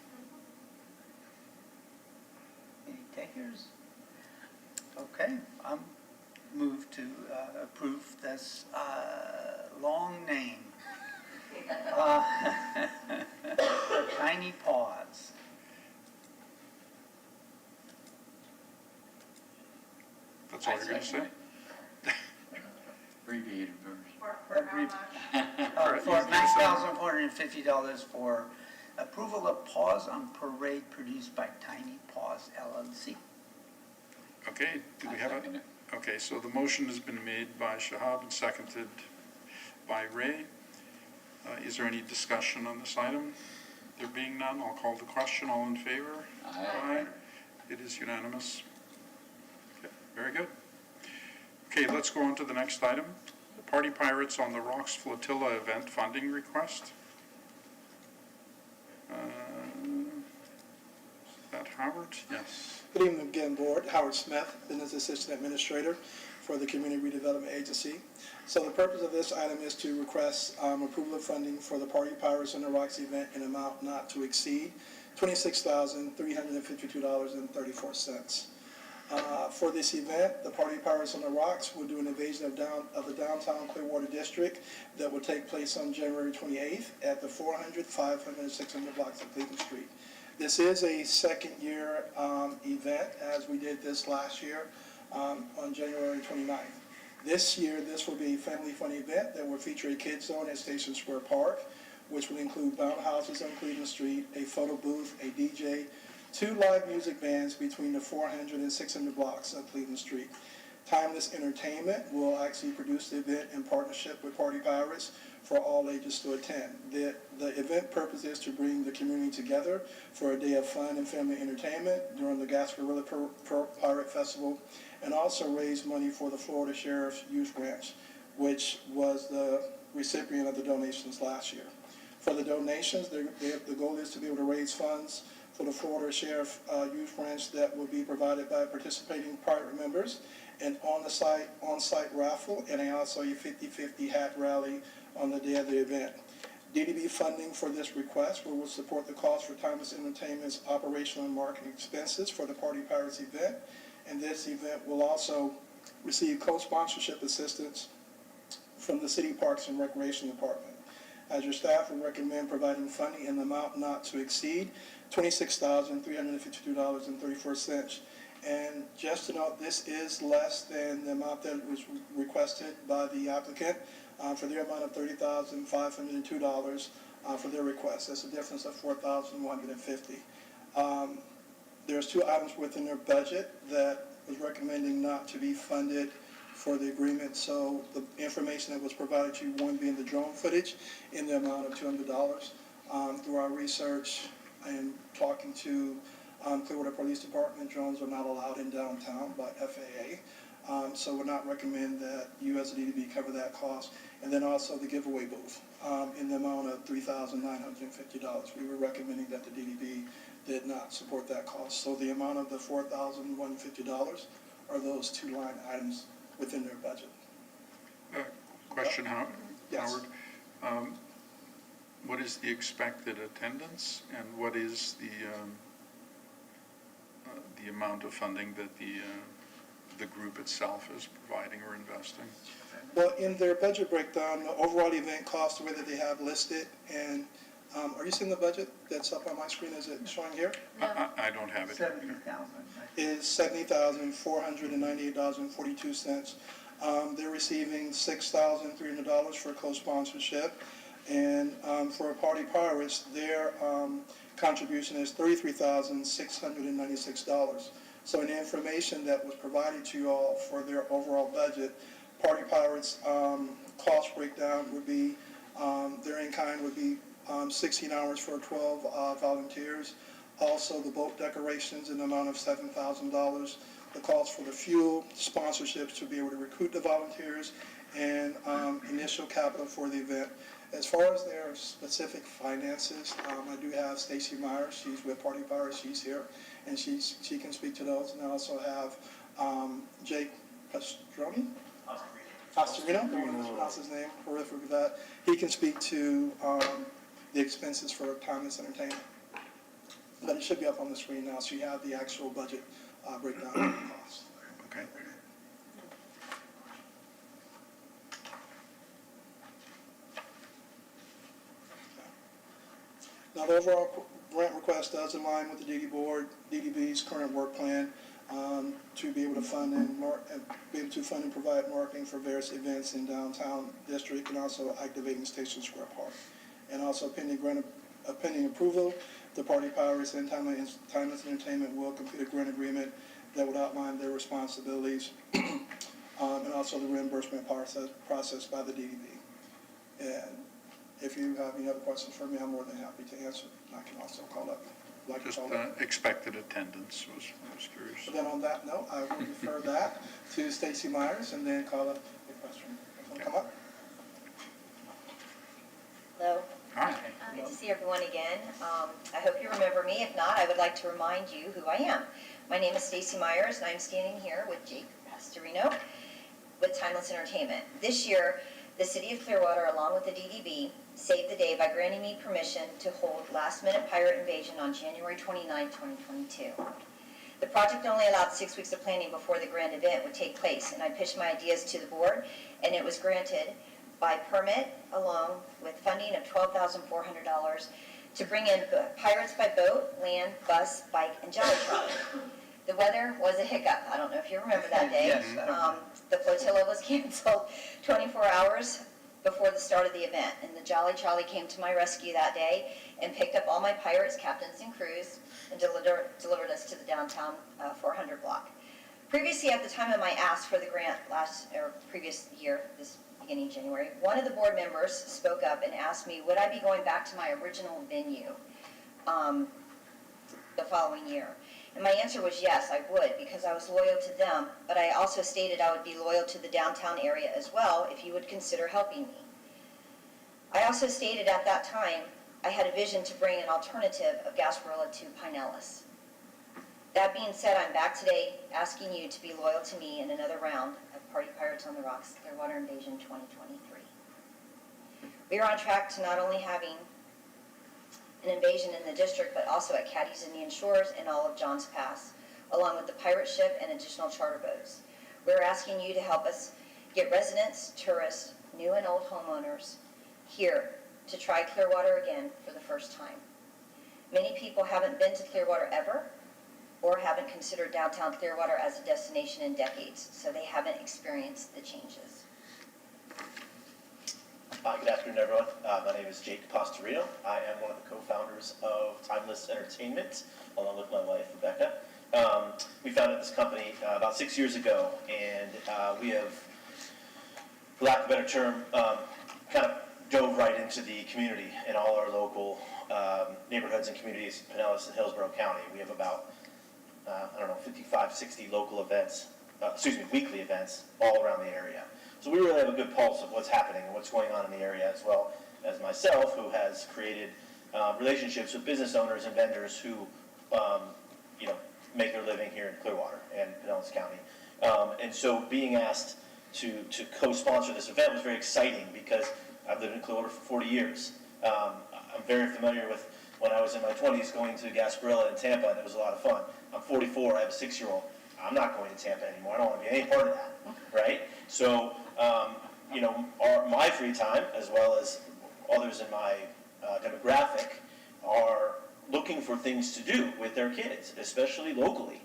[SPEAKER 3] Any takers? Okay, I'm moved to approve this long name. For Tiny Paws.
[SPEAKER 1] That's all you're going to say?
[SPEAKER 2] Abbreviated version.
[SPEAKER 3] For $9,450 for approval of Paws on Parade produced by Tiny Paws LLC.
[SPEAKER 1] Okay, do we
[SPEAKER 2] I
[SPEAKER 1] have
[SPEAKER 2] second
[SPEAKER 1] it?
[SPEAKER 2] it.
[SPEAKER 1] Okay, so the motion has been made by Shahab and seconded by Ray. Is there any discussion on this item? There being none, I'll call the question. All in favor?
[SPEAKER 2] Aye.
[SPEAKER 1] It is unanimous. Okay, very good. Okay, let's go on to the next item. Party Pirates on the Rocks Flotilla event funding request. Is that Howard? Yes.
[SPEAKER 12] Good evening again, Board. Howard Smith, Business Assistant Administrator for the Community Redevelopment Agency. So the purpose of this item is to request approval of funding for the Party Pirates on the Rocks event in amount not to exceed $26,352.34. For this event, the Party Pirates on the Rocks will do an invasion of the downtown Clearwater district that will take place on January 28th at the 400, 500, and 600 blocks of Cleveland Street. This is a second-year event, as we did this last year on January 29th. This year, this will be a family-fun event that will feature a kids zone at Station Square Park, which will include bounce houses on Cleveland Street, a photo booth, a DJ, 2 live music bands between the 400 and 600 blocks of Cleveland Street. Timeless Entertainment will actually produce the event in partnership with Party Pirates for all ages to attend. The event purpose is to bring the community together for a day of fun and family entertainment during the Gasparilla Pirate Festival, and also raise money for the Florida Sheriff's Youth Branch, which was the recipient of the donations last year. For the donations, the goal is to be able to raise funds for the Florida Sheriff Youth Branch that will be provided by participating pirate members, and on-site raffle, and also a 50-50 hat rally on the day of the event. DDB funding for this request will support the cost for Timeless Entertainment's operational and marketing expenses for the Party Pirates event, and this event will also receive co-sponsorship assistance from the City Parks and Recreation Department. As your staff would recommend providing funding in the amount not to exceed $26,352.34. And just to note, this is less than the amount that was requested by the applicant for their amount of $30,502 for their request. That's a difference of $4,150. There's 2 items within their budget that was recommending not to be funded for the agreement. So the information that was provided to you, one being the drone footage in the amount of $200. Through our research and talking to Clearwater Police Department, drones are not allowed in downtown by FAA. So would not recommend that you as a DDB cover that cost. And then also the giveaway booth in the amount of $3,950. We were recommending that the DDB did not support that cost. So the amount of the $4,150 are those 2 line items within their budget.
[SPEAKER 1] Question,
[SPEAKER 12] Yes.
[SPEAKER 1] Howard. What is the expected attendance, and what is the amount of funding that the group itself is providing or investing?
[SPEAKER 12] Well, in their budget breakdown, the overall event cost, the way that they have listed, and are you seeing the budget that's up on my screen? Is it showing here?
[SPEAKER 1] I don't have it.
[SPEAKER 3] 70,000.
[SPEAKER 12] Is $70,498.42. They're receiving $6,300 for co-sponsorship, and for Party Pirates, their contribution is $33,696. So in the information that was provided to you all for their overall budget, Party Pirates cost breakdown would be, their in-kind would be 16 hours for 12 volunteers. Also, the boat decorations in the amount of $7,000. The cost for the fuel, sponsorships to be able to recruit the volunteers, and initial capital for the event. As far as their specific finances, I do have Stacy Myers. She's with Party Pirates. She's here, and she can speak to those. And I also have Jake Pastroni? Pastorino, I don't want to pronounce his name, horrific with that. He can speak to the expenses for Timeless Entertainment. But it should be up on the screen now, so you have the actual budget breakdown of the cost.
[SPEAKER 1] Okay.
[SPEAKER 12] Now, the overall grant request does align with the DDB's current work plan to be able to fund and provide marketing for various events in downtown district, and also activating Station Square Park. And also pending approval, the Party Pirates and Timeless Entertainment will complete a grant agreement that would outline their responsibilities and also the reimbursement process by the DDB. And if you have any other questions for me, I'm more than happy to answer. I can also call up.
[SPEAKER 1] Just expected attendance I was curious.
[SPEAKER 12] So then on that note, I will refer that to Stacy Myers and then call up the question. Come up.
[SPEAKER 14] see everyone again. I hope you remember me. If not, I would like to remind you who I am. My name is Stacy Myers, and I'm standing here with Jake Pastorino with Timeless Entertainment. This year, the City of Clearwater, along with the DDB, saved the day by granting me permission to hold last-minute pirate invasion on January 29, 2022. The project only allowed 6 weeks of planning before the grand event would take place, and I pitched my ideas to the board, and it was granted by permit along with funding of $12,400 to bring in pirates by boat, land, bus, bike, and jolly trolley. The weather was a hiccup. I don't know if you remember that day.
[SPEAKER 3] Yes.
[SPEAKER 14] The flotilla was canceled 24 hours before the start of the event, and the jolly trolley came to my rescue that day and picked up all my pirates, captains, and crews and delivered us to the downtown 400 block. Previously, at the time of my ask for the grant previous year, this beginning January, one of the board members spoke up and asked me, would I be going back to my original venue the following year? And my answer was yes, I would, because I was loyal to them, but I also stated I would be loyal to the downtown area as well if you would consider helping me. I also stated at that time I had a vision to bring an alternative of Gasparilla to Pinellas. That being said, I'm back today asking you to be loyal to me in another round of Party Pirates on the Rocks Clearwater Invasion 2023. We are on track to not only having an invasion in the district, but also at Caddy's Indian Shores and all of Johns Pass, along with the pirate ship and additional charter boats. We're asking you to help us get residents, tourists, new and old homeowners here to try Clearwater again for the first time. Many people haven't been to Clearwater ever, or haven't considered downtown Clearwater as a destination in decades, so they haven't experienced the changes.
[SPEAKER 15] Good afternoon, everyone. My name is Jake Pastorino. I am one of the co-founders of Timeless Entertainment, along with my wife, Rebecca. We founded this company about 6 years ago, and we have, for lack of a better term, kind of dove right into the community in all our local neighborhoods and communities, Pinellas and Hillsborough County. We have about 55, 60 local events, weekly events all around the area. So we really have a good pulse of what's happening and what's going on in the area, as well as myself, who has created relationships with business owners and vendors who, make their living here in Clearwater and Pinellas County. And so being asked to co-sponsor this event was very exciting because I've lived in Clearwater for 40 years. I'm very familiar with when I was in my 20s going to Gasparilla in Tampa, and it was a lot of fun. I'm 44, I have a 6-year-old. I'm not going to Tampa anymore. I don't want to be any part of that, right? So, my free time, as well as others in my demographic, are looking for things to do with their kids, especially locally.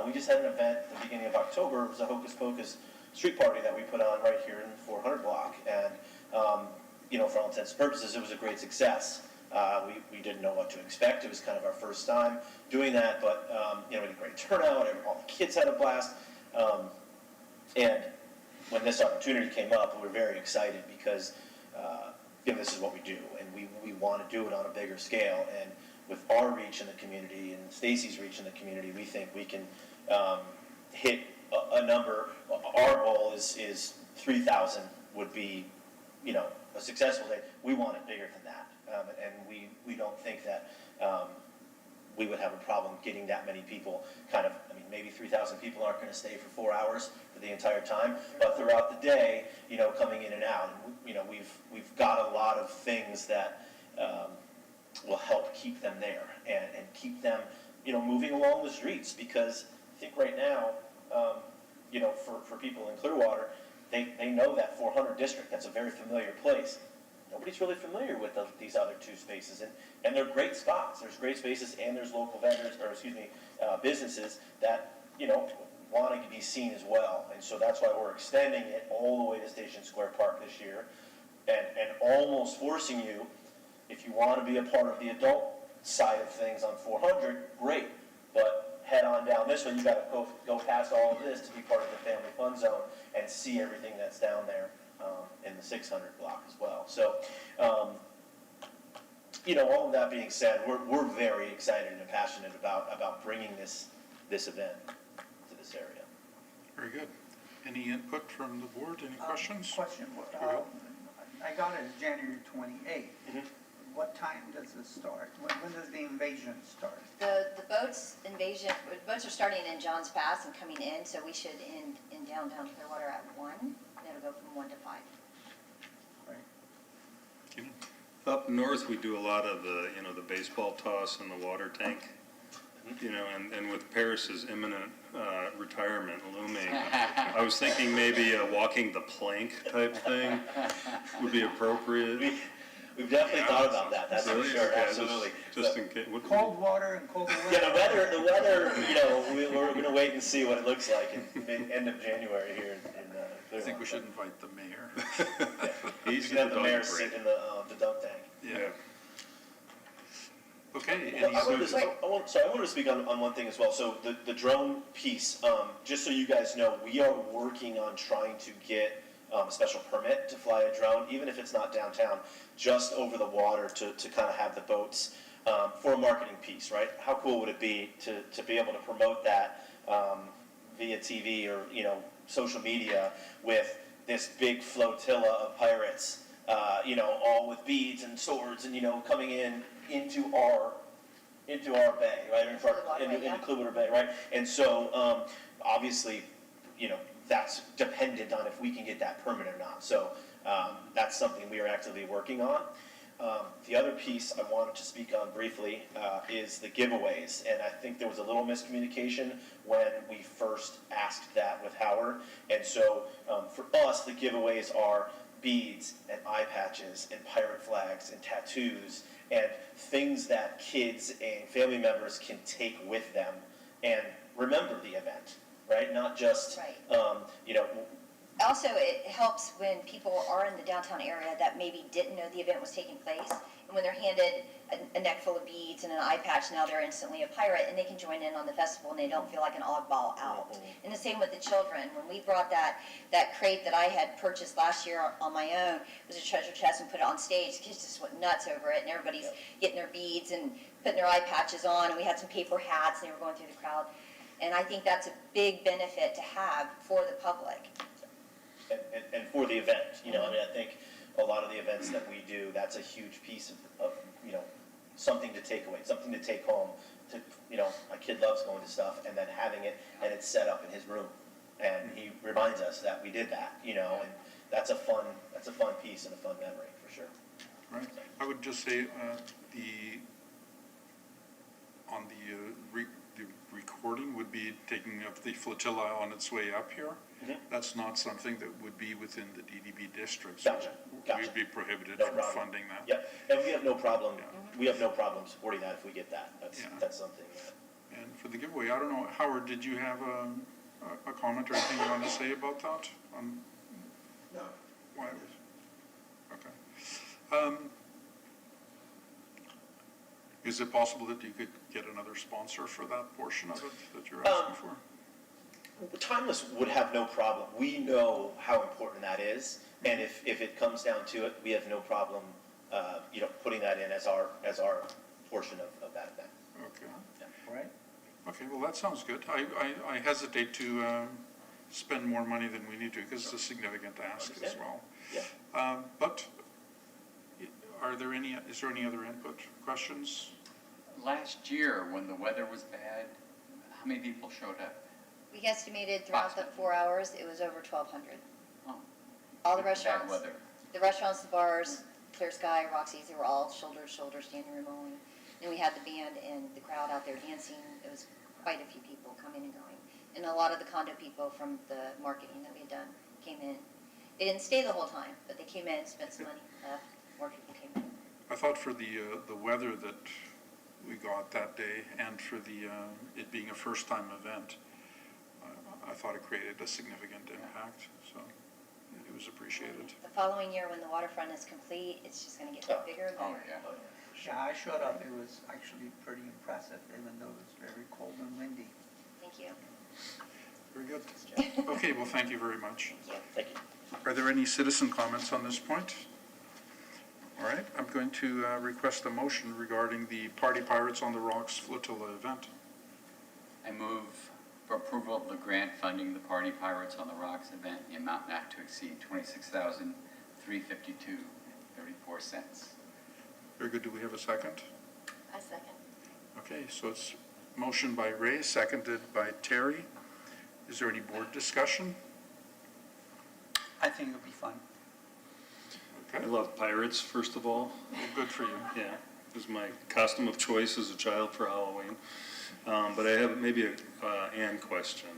[SPEAKER 15] We just had an event at the beginning of October. It was a Hocus Pocus street party that we put on right here in the 400 block, and for all intents and purposes, it was a great success. We didn't know what to expect. It was kind of our first time doing that, but we had a great turnout. All the kids had a blast, and when this opportunity came up, we were very excited because this is what we do, and we want to do it on a bigger scale. And with our reach in the community and Stacy's reach in the community, we think we can hit a number. Our goal is 3,000 would be, a successful day. We want it bigger than that, and we don't think that we would have a problem getting that many people. Maybe 3,000 people aren't going to stay for 4 hours for the entire time, but throughout the day, coming in and out, and we've got a lot of things that will help keep them there and keep them, moving along the streets, because I think right now, for people in Clearwater, they know that 400 district. That's a very familiar place. Nobody's really familiar with these other two spaces, and they're great spots. There's great spaces, and there's local vendors, businesses that want to be seen as well. And so that's why we're extending it all the way to Station Square Park this year, and almost forcing you, if you want to be a part of the adult side of things on 400, great, but head on down this way. You got to go past all of this to be part of the family fun zone and see everything that's down there in the 600 block as well. So, all of that being said, we're very excited and passionate about bringing this event to this area.
[SPEAKER 1] Very good. Any input from the board? Any questions?
[SPEAKER 3] Question.
[SPEAKER 1] Go ahead.
[SPEAKER 3] I got it January 28th.
[SPEAKER 15] Mm-hmm.
[SPEAKER 3] What time does it start? When does the invasion start?
[SPEAKER 14] The boats are starting in Johns Pass and coming in, so we should end in downtown Clearwater at 1, and it'll go from 1 to 5.
[SPEAKER 4] Up north, we do a lot of the, the baseball toss and the water tank, and with Paris's imminent retirement looming, I was thinking maybe a walking the plank type thing would be appropriate.
[SPEAKER 15] We've definitely thought about that, that's for
[SPEAKER 4] Really?
[SPEAKER 15] sure,
[SPEAKER 4] Okay,
[SPEAKER 15] absolutely.
[SPEAKER 4] Just in case.
[SPEAKER 3] Cold water and colder weather?
[SPEAKER 15] Yeah, the weather, we're gonna wait and see what it looks like in end of January here in
[SPEAKER 1] I think we should invite the mayor.
[SPEAKER 15] He's gonna have the mayor sit in the dunk tank.
[SPEAKER 1] Yeah. Okay.
[SPEAKER 15] Well, I wanted to speak on one thing as well. So the drone piece, just so you guys know, we are working on trying to get a special permit to fly a drone, even if it's not downtown, just over the water to kind of have the boats for a marketing piece, right? How cool would it be to be able to promote that via TV or social media with this big flotilla of pirates, all with beads and swords and coming into our bay, right, into Clearwater Bay, right? And so obviously, that's dependent on if we can get that permit or not. So that's something we are actively working on. The other piece I wanted to speak on briefly is the giveaways, and I think there was a little miscommunication when we first asked that with Howard. And so for us, the giveaways are beads and eye patches and pirate flags and tattoos and things that kids and family members can take with them and remember the event, right? Not just,
[SPEAKER 14] Also, it helps when people are in the downtown area that maybe didn't know the event was taking place, and when they're handed a neck full of beads and an eye patch, now they're instantly a pirate, and they can join in on the festival, and they don't feel like an oddball out. And the same with the children. When we brought that crate that I had purchased last year on my own, it was a treasure chest, and put it on stage, the kids just went nuts over it, and everybody's getting their beads and putting their eye patches on, and we had some paper hats, and they were going through the crowd. And I think that's a big benefit to have for the public.
[SPEAKER 15] And for the event, I think a lot of the events that we do, that's a huge piece of something to take away, something to take home. My kid loves going to stuff and then having it, and it's set up in his room, and he reminds us that we did that, and that's a fun piece and a fun memory for sure.
[SPEAKER 1] Right. I would just say the recording would be taking up the flotilla on its way up here.
[SPEAKER 15] Mm-hmm.
[SPEAKER 1] That's not something that would be within the DDB district.
[SPEAKER 15] Gotcha.
[SPEAKER 1] We'd be prohibited
[SPEAKER 15] No
[SPEAKER 1] from
[SPEAKER 15] problem.
[SPEAKER 1] funding that.
[SPEAKER 15] Yeah, and we have no problem. We have no problem supporting that if we get that. That's something.
[SPEAKER 1] And for the giveaway, I don't know, Howard, did you have a comment or anything you want to say about that?
[SPEAKER 12] No.
[SPEAKER 1] Why? Okay. Is it possible that you could get another sponsor for that portion of it that you're asking for?
[SPEAKER 15] Timeless would have no problem. We know how important that is, and if it comes down to it, we have no problem, putting that in as our portion of that event.
[SPEAKER 1] Okay.
[SPEAKER 3] All right.
[SPEAKER 1] Okay, well, that sounds good. I hesitate to spend more money than we need to because it's a significant ask as well.
[SPEAKER 15] Yeah.
[SPEAKER 1] But is there any other input, questions?
[SPEAKER 2] Last year, when the weather was bad, how many people showed up?
[SPEAKER 14] We estimated throughout the 4 hours, it was over 1,200.
[SPEAKER 2] Oh.
[SPEAKER 14] All the
[SPEAKER 2] Bad
[SPEAKER 14] restaurants,
[SPEAKER 2] weather.
[SPEAKER 14] the restaurants, the bars, Clear Sky, Roxy's, they were all shoulder to shoulder, standing room only. Then we had the band and the crowd out there dancing. It was quite a few people coming and going. And a lot of the condo people from the marketing that we had done came in. They didn't stay the whole time, but they came in, spent some money, left, more people came in.
[SPEAKER 1] I thought for the weather that we got that day and for it being a first-time event, I thought it created a significant impact, so it was appreciated.
[SPEAKER 14] The following year, when the waterfront is complete, it's just going to get bigger and bigger.
[SPEAKER 2] Oh, yeah.
[SPEAKER 3] Yeah, I showed up. It was actually pretty impressive, even though it was very cold and windy.
[SPEAKER 14] Thank you.
[SPEAKER 1] Very good. Okay, well, thank you very much.
[SPEAKER 15] Thank you.
[SPEAKER 1] Are there any citizen comments on this point? All right, I'm going to request a motion regarding the Party Pirates on the Rocks Flotilla event.
[SPEAKER 2] I move for approval of the grant funding the Party Pirates on the Rocks event in the amount not to exceed $26,352.34.
[SPEAKER 1] Very good. Do we have a second?
[SPEAKER 5] I second.
[SPEAKER 1] Okay, so it's motion by Ray, seconded by Terry. Is there any board discussion?
[SPEAKER 3] I think it'll be fun.
[SPEAKER 4] I
[SPEAKER 1] Okay,
[SPEAKER 4] love pirates, first of all.
[SPEAKER 1] well, good for you.
[SPEAKER 4] Yeah, it was my costume of choice as a child for Halloween. But I have maybe a Ann question,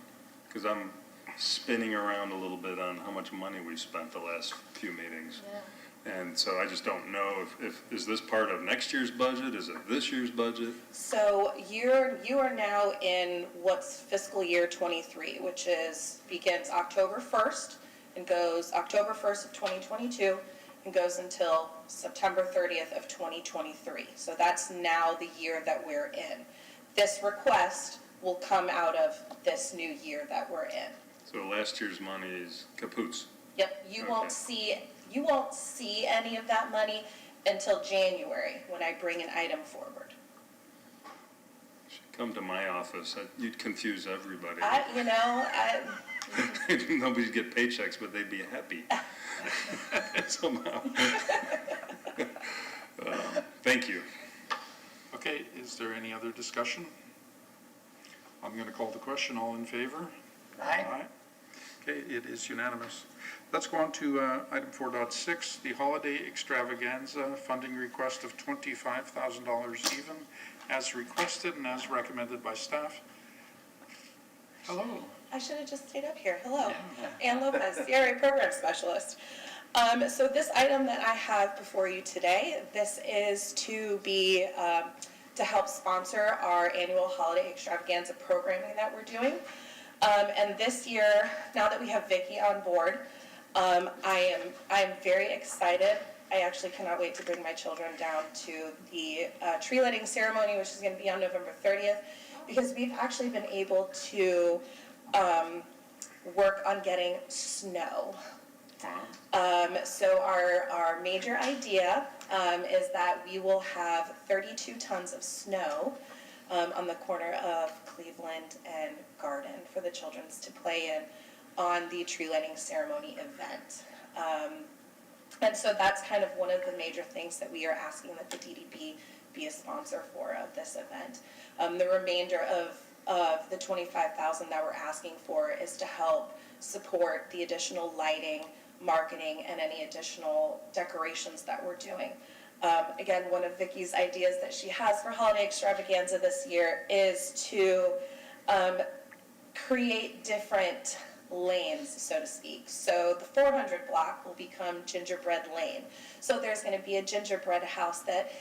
[SPEAKER 4] because I'm spinning around a little bit on how much money we spent the last few meetings.
[SPEAKER 5] Yeah.
[SPEAKER 4] And so I just don't know if is this part of next year's budget? Is it this year's budget?
[SPEAKER 7] So you are now in what's fiscal year 23, which begins October 1st and goes October 1st of 2022 and goes until September 30th of 2023. So that's now the year that we're in. This request will come out of this new year that we're in.
[SPEAKER 4] So last year's money is kapoots.
[SPEAKER 7] Yep, you won't see any of that money until January when I bring an item forward.
[SPEAKER 4] Should come to my office. You'd confuse everybody. Nobody'd get paychecks, but they'd be happy somehow. Thank you.
[SPEAKER 1] Okay, is there any other discussion? I'm going to call the question. All in favor?
[SPEAKER 3] Aye.
[SPEAKER 1] Okay, it is unanimous. Let's go on to item 4.6, the holiday extravaganza funding request of $25,000 even, as requested and as recommended by staff. Hello.
[SPEAKER 7] I should have just stayed up here. Hello. Ann Lopez, CRA Program Specialist. So this item that I have before you today, this is to help sponsor our annual holiday extravaganza programming that we're doing. And this year, now that we have Vicki on board, I am very excited. I actually cannot wait to bring my children down to the tree lighting ceremony, which is going to be on November 30th, because we've actually been able to work on getting snow. So our major idea is that we will have 32 tons of snow on the corner of Cleveland and Garden for the children's to play in on the tree lighting ceremony event. And so that's kind of one of the major things that we are asking that the DDB be a sponsor of this event. The remainder of the $25,000 that we're asking for is to help support the additional lighting, marketing, and any additional decorations that we're doing. Again, one of Vicki's ideas that she has for holiday extravaganza this year is to create different lanes, so to speak. So the 400 block will become Gingerbread Lane. So there's going to be a gingerbread house that,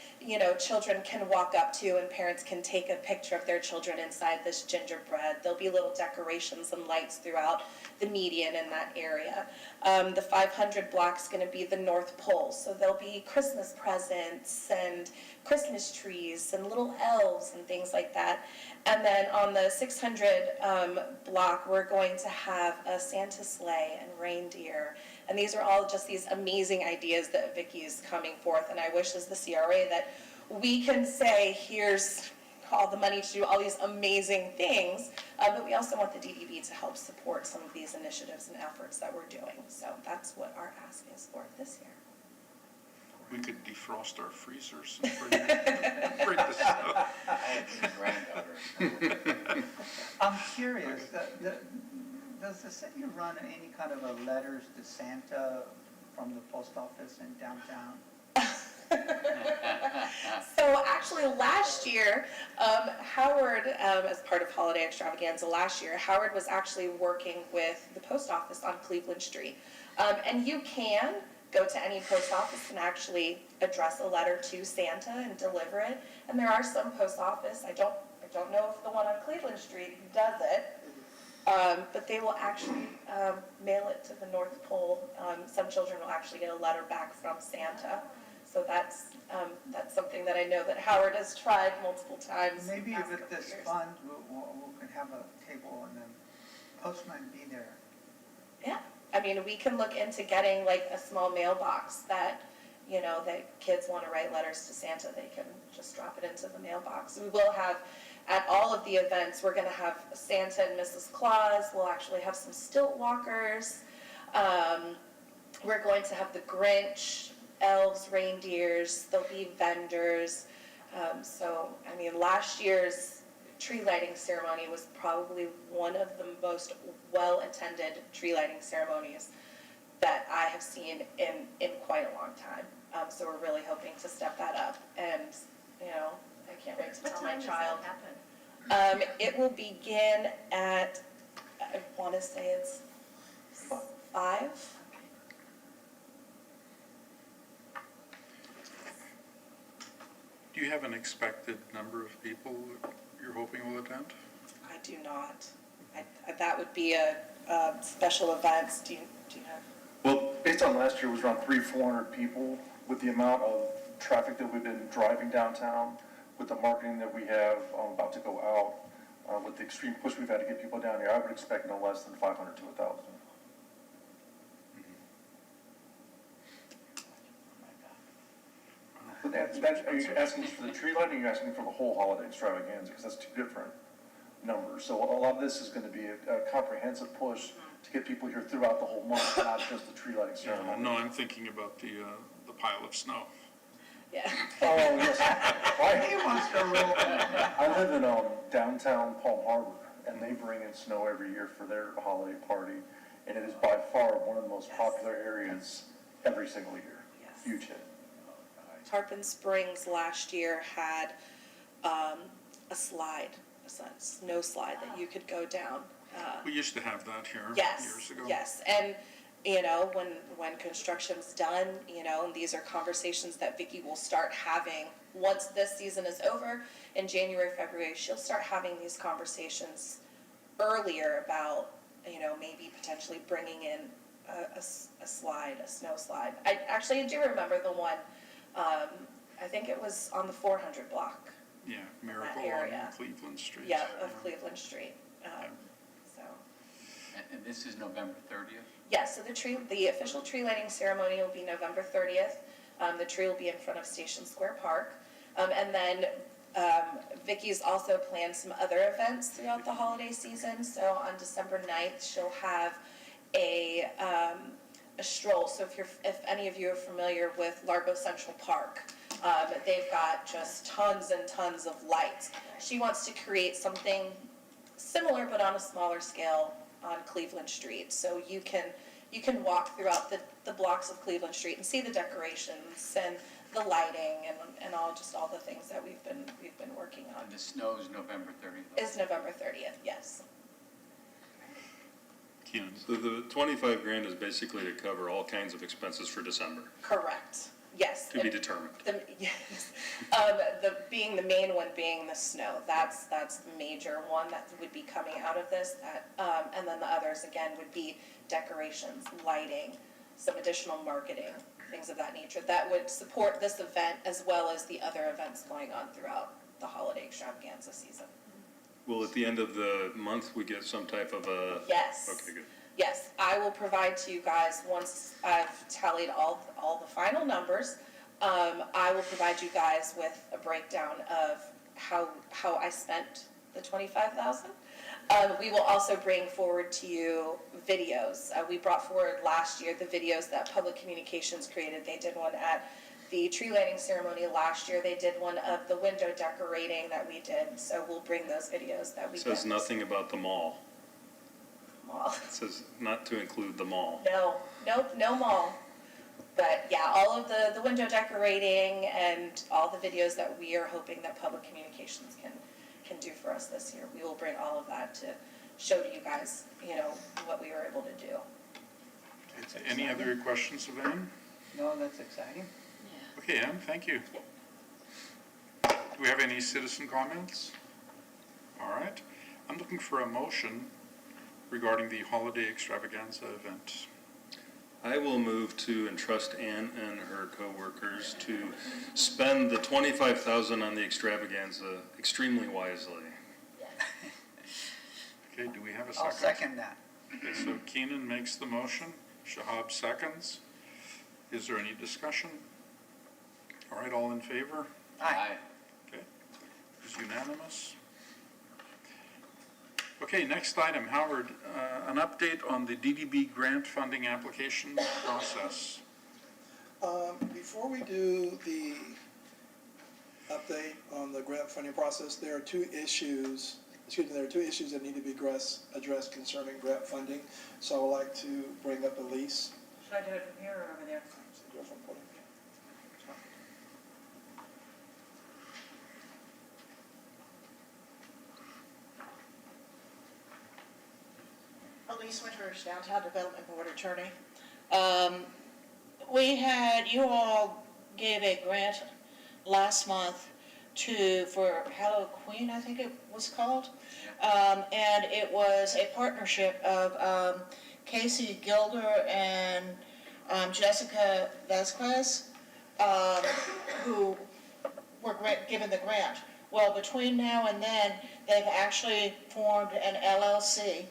[SPEAKER 7] children can walk up to and parents can take a picture of their children inside this gingerbread. There'll be little decorations and lights throughout the median in that area. The 500 block is going to be the North Pole. So there'll be Christmas presents and Christmas trees and little elves and things like that. And then on the 600 block, we're going to have a Santa sleigh and reindeer. And these are all just these amazing ideas that Vicki is coming forth. And I wish as the CRA that we can say, here's all the money to do all these amazing things, but we also want the DDB to help support some of these initiatives and efforts that we're doing. So that's what our ask is for this year.
[SPEAKER 1] We could defrost our freezers and bring this up.
[SPEAKER 2] I have a granddaughter.
[SPEAKER 3] I'm curious, does the city run any kind of a letters to Santa from the post office in downtown?
[SPEAKER 7] So actually last year, Howard, as part of Holiday Extravaganza last year, Howard was actually working with the post office on Cleveland Street. And you can go to any post office and actually address a letter to Santa and deliver it. And there are some post office, I don't know if the one on Cleveland Street does it, but they will actually mail it to the North Pole. Some children will actually get a letter back from Santa. So that's something that I know that Howard has tried multiple times.
[SPEAKER 3] Maybe
[SPEAKER 7] the past
[SPEAKER 3] with
[SPEAKER 7] couple
[SPEAKER 3] this
[SPEAKER 7] years.
[SPEAKER 3] fund, we can have a table and then postman be there.
[SPEAKER 7] Yeah, I mean, we can look into getting like a small mailbox that, that kids want to write letters to Santa, they can just drop it into the mailbox. We will have, at all of the events, we're going to have Santa and Mrs. Claus. We'll actually have some stilt walkers. We're going to have the Grinch elves, reindeers, there'll be vendors. So, I mean, last year's tree lighting ceremony was probably one of the most well-attended tree lighting ceremonies that I have seen in quite a long time. So we're really hoping to step that up, and, you know, I can't wait to
[SPEAKER 5] What
[SPEAKER 7] tell my
[SPEAKER 5] time does
[SPEAKER 7] child.
[SPEAKER 5] that happen?
[SPEAKER 7] It will begin at, I wanna say it's 5.
[SPEAKER 1] Do you have an expected number of people that you're hoping will attend?
[SPEAKER 7] I do not. That would be a special events. Do you have?
[SPEAKER 16] Well, based on last year, it was around 300-400 people. With the amount of traffic that we've been driving downtown, with the marketing that we have about to go out, with the extreme push we've had to get people down here, I would expect no less than 500 to 1,000. But are you asking for the tree lighting, or are you asking for the whole holiday extravaganza? Because that's two different numbers. So a lot of this is going to be a comprehensive push to get people here throughout the whole month, not just the tree lighting ceremony.
[SPEAKER 1] No, I'm thinking about the pile of snow.
[SPEAKER 7] Yeah.
[SPEAKER 16] Oh, yes.
[SPEAKER 3] He wants to roll.
[SPEAKER 16] I live in downtown Palm Harbor, and they bring in snow every year for their holiday party, and it is by far one of the most popular areas every single year.
[SPEAKER 7] Yes.
[SPEAKER 16] Huge hit.
[SPEAKER 7] Tarpon Springs last year had a slide, a snow slide that you could go down.
[SPEAKER 1] We used to have that here years ago.
[SPEAKER 7] Yes, and you know, when construction's done, you know, and these are conversations that Vicki will start having once this season is over in January, February. She'll start having these conversations earlier about, you know, maybe potentially bringing in a slide, a snow slide. I do remember the one. I think it was on the 400 block.
[SPEAKER 1] Yeah, Miracle
[SPEAKER 7] area.
[SPEAKER 1] on Cleveland Street.
[SPEAKER 7] Yeah, of Cleveland Street. So.
[SPEAKER 2] And this is November 30th?
[SPEAKER 7] Yeah, so the official tree lighting ceremony will be November 30th. The tree will be in front of Station Square Park. And then Vicki's also planned some other events throughout the holiday season. So on December 9th, she'll have a stroll. So if any of you are familiar with Largo Central Park, they've got just tons and tons of lights. She wants to create something similar but on a smaller scale on Cleveland Street. So you can walk throughout the blocks of Cleveland Street and see the decorations and the lighting and all the things that we've been working on.
[SPEAKER 2] And the snow is November 30th?
[SPEAKER 7] Is November 30th, yes.
[SPEAKER 1] Keenan.
[SPEAKER 4] So the 25 grand is basically to cover all kinds of expenses for December,
[SPEAKER 7] Correct, yes.
[SPEAKER 4] to be determined.
[SPEAKER 7] Yes, the main one being the snow. That's the major one that would be coming out of this. And then the others again would be decorations, lighting, some additional marketing, things of that nature that would support this event as well as the other events going on throughout the holiday extravaganza season.
[SPEAKER 4] Will at the end of the month we get some type of a?
[SPEAKER 7] Yes.
[SPEAKER 4] Okay, good.
[SPEAKER 7] Yes, I will provide to you guys, once I've tallied all the final numbers, I will provide you guys with a breakdown of how I spent the $25,000. We will also bring forward to you videos. We brought forward last year the videos that Public Communications created. They did one at the tree lighting ceremony last year. They did one of the window decorating that we did. So we'll bring those videos that we did.
[SPEAKER 4] It says nothing about the mall.
[SPEAKER 7] Mall.
[SPEAKER 4] It says not to include the mall.
[SPEAKER 7] No mall. But yeah, all of the window decorating and all the videos that we are hoping that Public Communications can do for us this year. We will bring all of that to show to you guys, you know, what we were able to do.
[SPEAKER 1] Any other questions of Ann?
[SPEAKER 3] No, that's exciting.
[SPEAKER 1] Okay, Ann, thank you. Do we have any citizen comments? All right. I'm looking for a motion regarding the holiday extravaganza event.
[SPEAKER 4] I will move to entrust Ann and her coworkers to spend the $25,000 on the extravaganza extremely wisely.
[SPEAKER 1] Okay, do we have a second?
[SPEAKER 3] I'll second that.
[SPEAKER 1] Okay, so Keenan makes the motion, Shahab seconds. Is there any discussion? All right, all in favor?
[SPEAKER 7] Aye.
[SPEAKER 1] Okay, it's unanimous. Okay, next item, Howard, an update on the DDB grant funding application process.
[SPEAKER 12] Before we do the update on the grant funding process, there are two issues that need to be addressed concerning grant funding. So I would like to bring up Elise.
[SPEAKER 10] Should I do it from here or over there?
[SPEAKER 17] Elise Winters, Downtown Development Board Attorney. You all gave a grant last month for Halloween, I think it was called. And it was a partnership of Casey Gilder and Jessica Vasquez, who were given the grant. Well, between now and then, they've actually formed an LLC.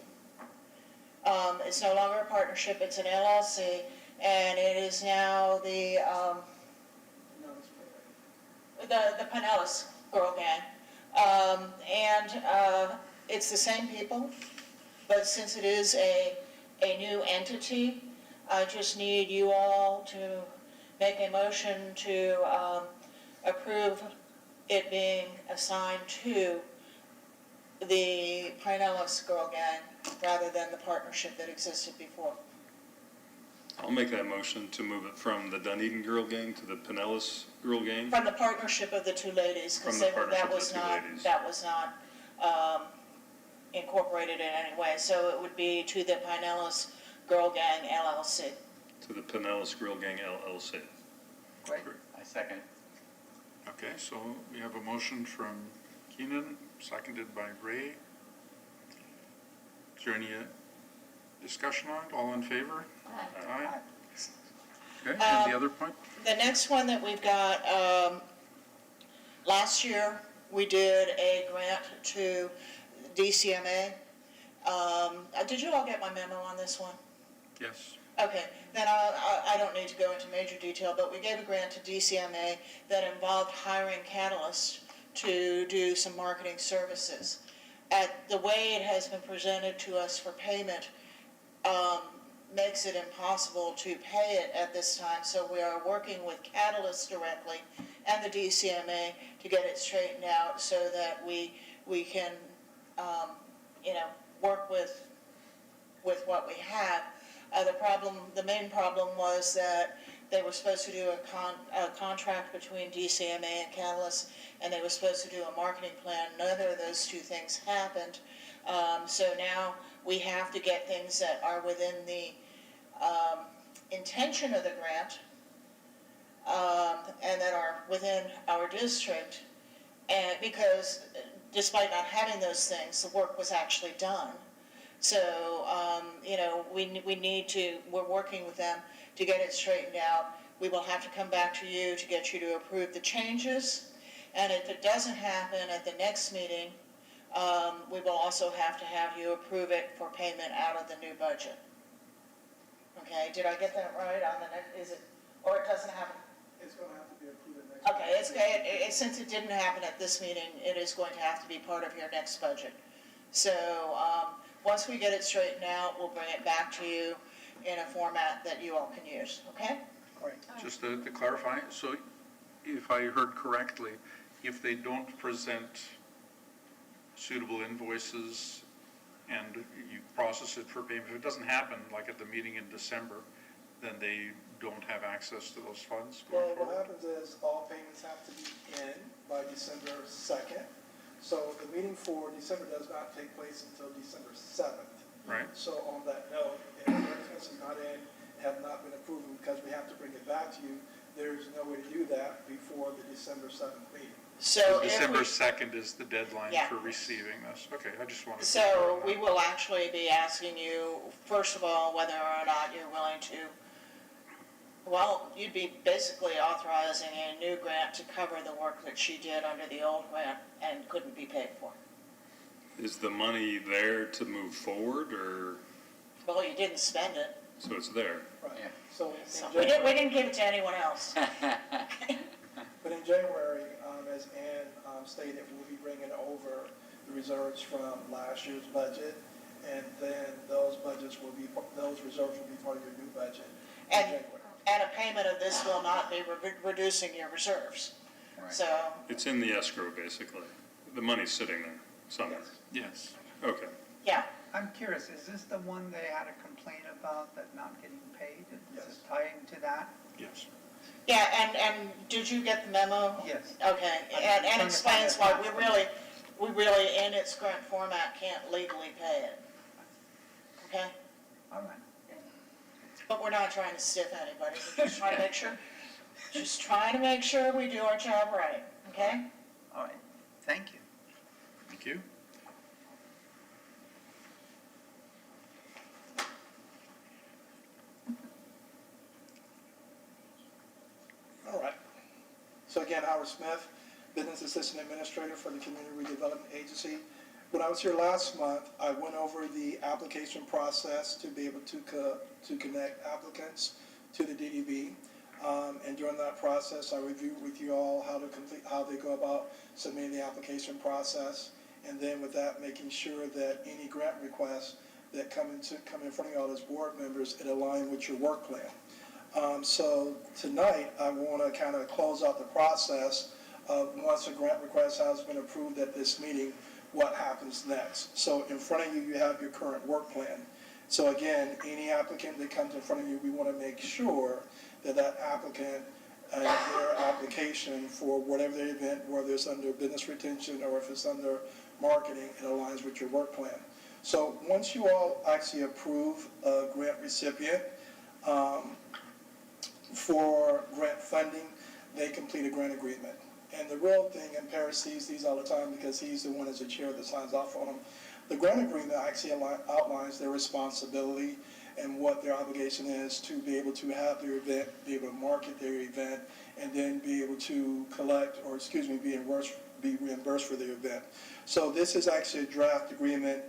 [SPEAKER 17] It's no longer a partnership, it's an LLC, and it is now the Pinellas Girl Gang. It's the same people, but since it is a new entity, I just need you all to make a motion to approve it being assigned to the Pinellas Girl Gang rather than the partnership that existed before.
[SPEAKER 4] I'll make that motion to move it from the Dunedin Girl Gang to the Pinellas Girl Gang.
[SPEAKER 17] From the partnership of the two ladies, because that was not incorporated in any way. So it would be to the Pinellas Girl Gang LLC.
[SPEAKER 4] To the Pinellas Girl Gang LLC.
[SPEAKER 3] Great.
[SPEAKER 2] I second.
[SPEAKER 1] Okay, so we have a motion from Keenan, seconded by Ray. Is there any discussion on it? All in favor? Aye. Okay, and the other point?
[SPEAKER 17] The next one that we've got, last year, we did a grant to DCMA. Did you all get my memo on this one?
[SPEAKER 1] Yes.
[SPEAKER 17] Okay, then I don't need to go into major detail, but we gave a grant to DCMA that involved hiring Catalyst to do some marketing services. The way it has been presented to us for payment makes it impossible to pay it at this time, so we are working with Catalyst directly and the DCMA to get it straightened out so that we can, work with what we have. The main problem was that they were supposed to do a contract between DCMA and Catalyst, and they were supposed to do a marketing plan. Neither of those two things happened. So now we have to get things that are within the intention of the grant and that are within our district. And because despite not having those things, the work was actually done. So, we're working with them to get it straightened out. We will have to come back to you to get you to approve the changes. And if it doesn't happen at the next meeting, we will also have to have you approve it for payment out of the new budget. Okay, did I get that right on the next, or it doesn't happen?
[SPEAKER 12] It's going to have to be approved next.
[SPEAKER 17] Okay, since it didn't happen at this meeting, it is going to have to be part of your next budget. So, once we get it straightened out, we'll bring it back to you in a format that you all can use, okay?
[SPEAKER 3] Great.
[SPEAKER 1] Just to clarify, so if I heard correctly, if they don't present suitable invoices and you process it for payment, if it doesn't happen like at the meeting in December, then they don't have access to those funds going
[SPEAKER 12] Well, what
[SPEAKER 1] forward?
[SPEAKER 12] happens is all payments have to be in by December 2nd. So the meeting for December does not take place until December 7th.
[SPEAKER 1] Right.
[SPEAKER 12] So on that note, if your expenses not in, have not been approved, because we have to bring it back to you, there's no way to do that before the December 7th meeting.
[SPEAKER 17] So
[SPEAKER 1] December 2nd is the deadline
[SPEAKER 17] Yeah.
[SPEAKER 1] for receiving this. Okay, I just wanted to.
[SPEAKER 17] So we will actually be asking you, first of all, whether or not you're willing to, well, you'd be basically authorizing a new grant to cover the work that she did under the old grant and couldn't be paid for.
[SPEAKER 4] Is the money there to move forward, or,
[SPEAKER 17] Well, you didn't spend it,
[SPEAKER 4] so it's there?
[SPEAKER 12] Right.
[SPEAKER 2] Yeah.
[SPEAKER 12] So
[SPEAKER 17] so
[SPEAKER 12] in
[SPEAKER 17] we
[SPEAKER 12] January,
[SPEAKER 17] didn't give it to anyone else.
[SPEAKER 12] but in January, as Ann stated, we'll be bringing over the reserves from last year's budget, and then those reserves will be part of your new budget in
[SPEAKER 17] And
[SPEAKER 12] January.
[SPEAKER 17] and a payment of this will not be reducing your reserves.
[SPEAKER 2] Right.
[SPEAKER 17] So,
[SPEAKER 4] It's in the escrow, basically. The money's sitting there somewhere.
[SPEAKER 1] Yes.
[SPEAKER 4] Okay.
[SPEAKER 17] yeah,
[SPEAKER 3] I'm curious, is this the one they had a complaint about that not getting paid? Is
[SPEAKER 12] Yes.
[SPEAKER 3] this tying to that?
[SPEAKER 1] Yes.
[SPEAKER 17] yeah, and did you get the memo?
[SPEAKER 3] Yes.
[SPEAKER 17] Okay,
[SPEAKER 3] I'm
[SPEAKER 17] and
[SPEAKER 3] trying to
[SPEAKER 17] explains
[SPEAKER 3] find
[SPEAKER 17] why
[SPEAKER 3] it.
[SPEAKER 17] we really, in its current format, can't legally pay it. Okay?
[SPEAKER 3] All right.
[SPEAKER 17] But we're not trying to stiff anybody, we're just trying to make sure we do our job right, okay?
[SPEAKER 3] All right. Thank you.
[SPEAKER 1] Thank you.
[SPEAKER 12] All right. So again, Howard Smith, Business Assistant Administrator for the Community Redevelopment Agency. When I was here last month, I went over the application process to be able to connect applicants to the DDB. And during that process, I reviewed with you all how they go about submitting the application process. And then with that, making sure that any grant requests that come in front of you all as board members, it align with your work plan. So tonight, I want to kind of close out the process of once a grant request has been approved at this meeting, what happens next. So in front of you, you have your current work plan. So again, any applicant that comes in front of you, we want to make sure that that applicant and their application for whatever the event, whether it's under business retention or if it's under marketing, it aligns with your work plan. So once you all actually approve a grant recipient for grant funding, they complete a grant agreement. And the real thing, and Paris sees these all the time because he's the one as the chair that signs off on them. The grant agreement actually outlines their responsibility and what their obligation is to be able to have their event, be able to market their event, and then be able to collect, or excuse me, be reimbursed for their event. So this is actually a draft agreement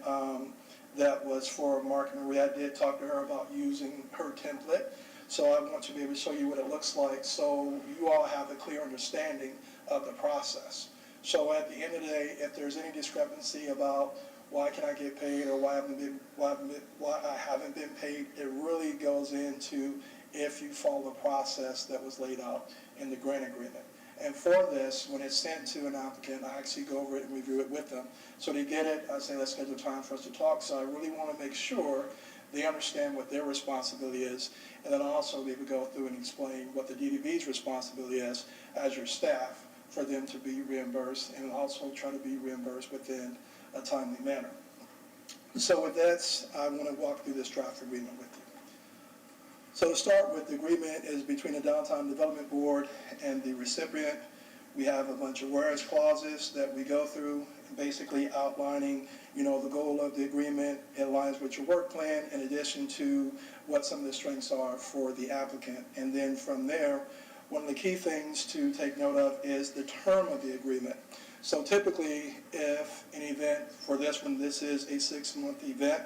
[SPEAKER 12] that was for Mark Marie. I did talk to her about using her template. So I want to be able to show you what it looks like so you all have a clear understanding of the process. So at the end of the day, if there's any discrepancy about why can I get paid or why I haven't been paid, it really goes into if you follow the process that was laid out in the grant agreement. And for this, when it's sent to an applicant, I actually go over it and review it with them. So they get it, I say, let's schedule time for us to talk. So I really want to make sure they understand what their responsibility is, and then also we would go through and explain what the DDB's responsibility is as your staff for them to be reimbursed, and also try to be reimbursed within a timely manner. So with that, I want to walk through this draft agreement with you. So to start with, the agreement is between the Downtown Development Board and the recipient. We have a bunch of whereas clauses that we go through, basically outlining, the goal of the agreement. It aligns with your work plan in addition to what some of the strengths are for the applicant. And then from there, one of the key things to take note of is the term of the agreement. So typically, if an event, for this one, this is a 6-month event,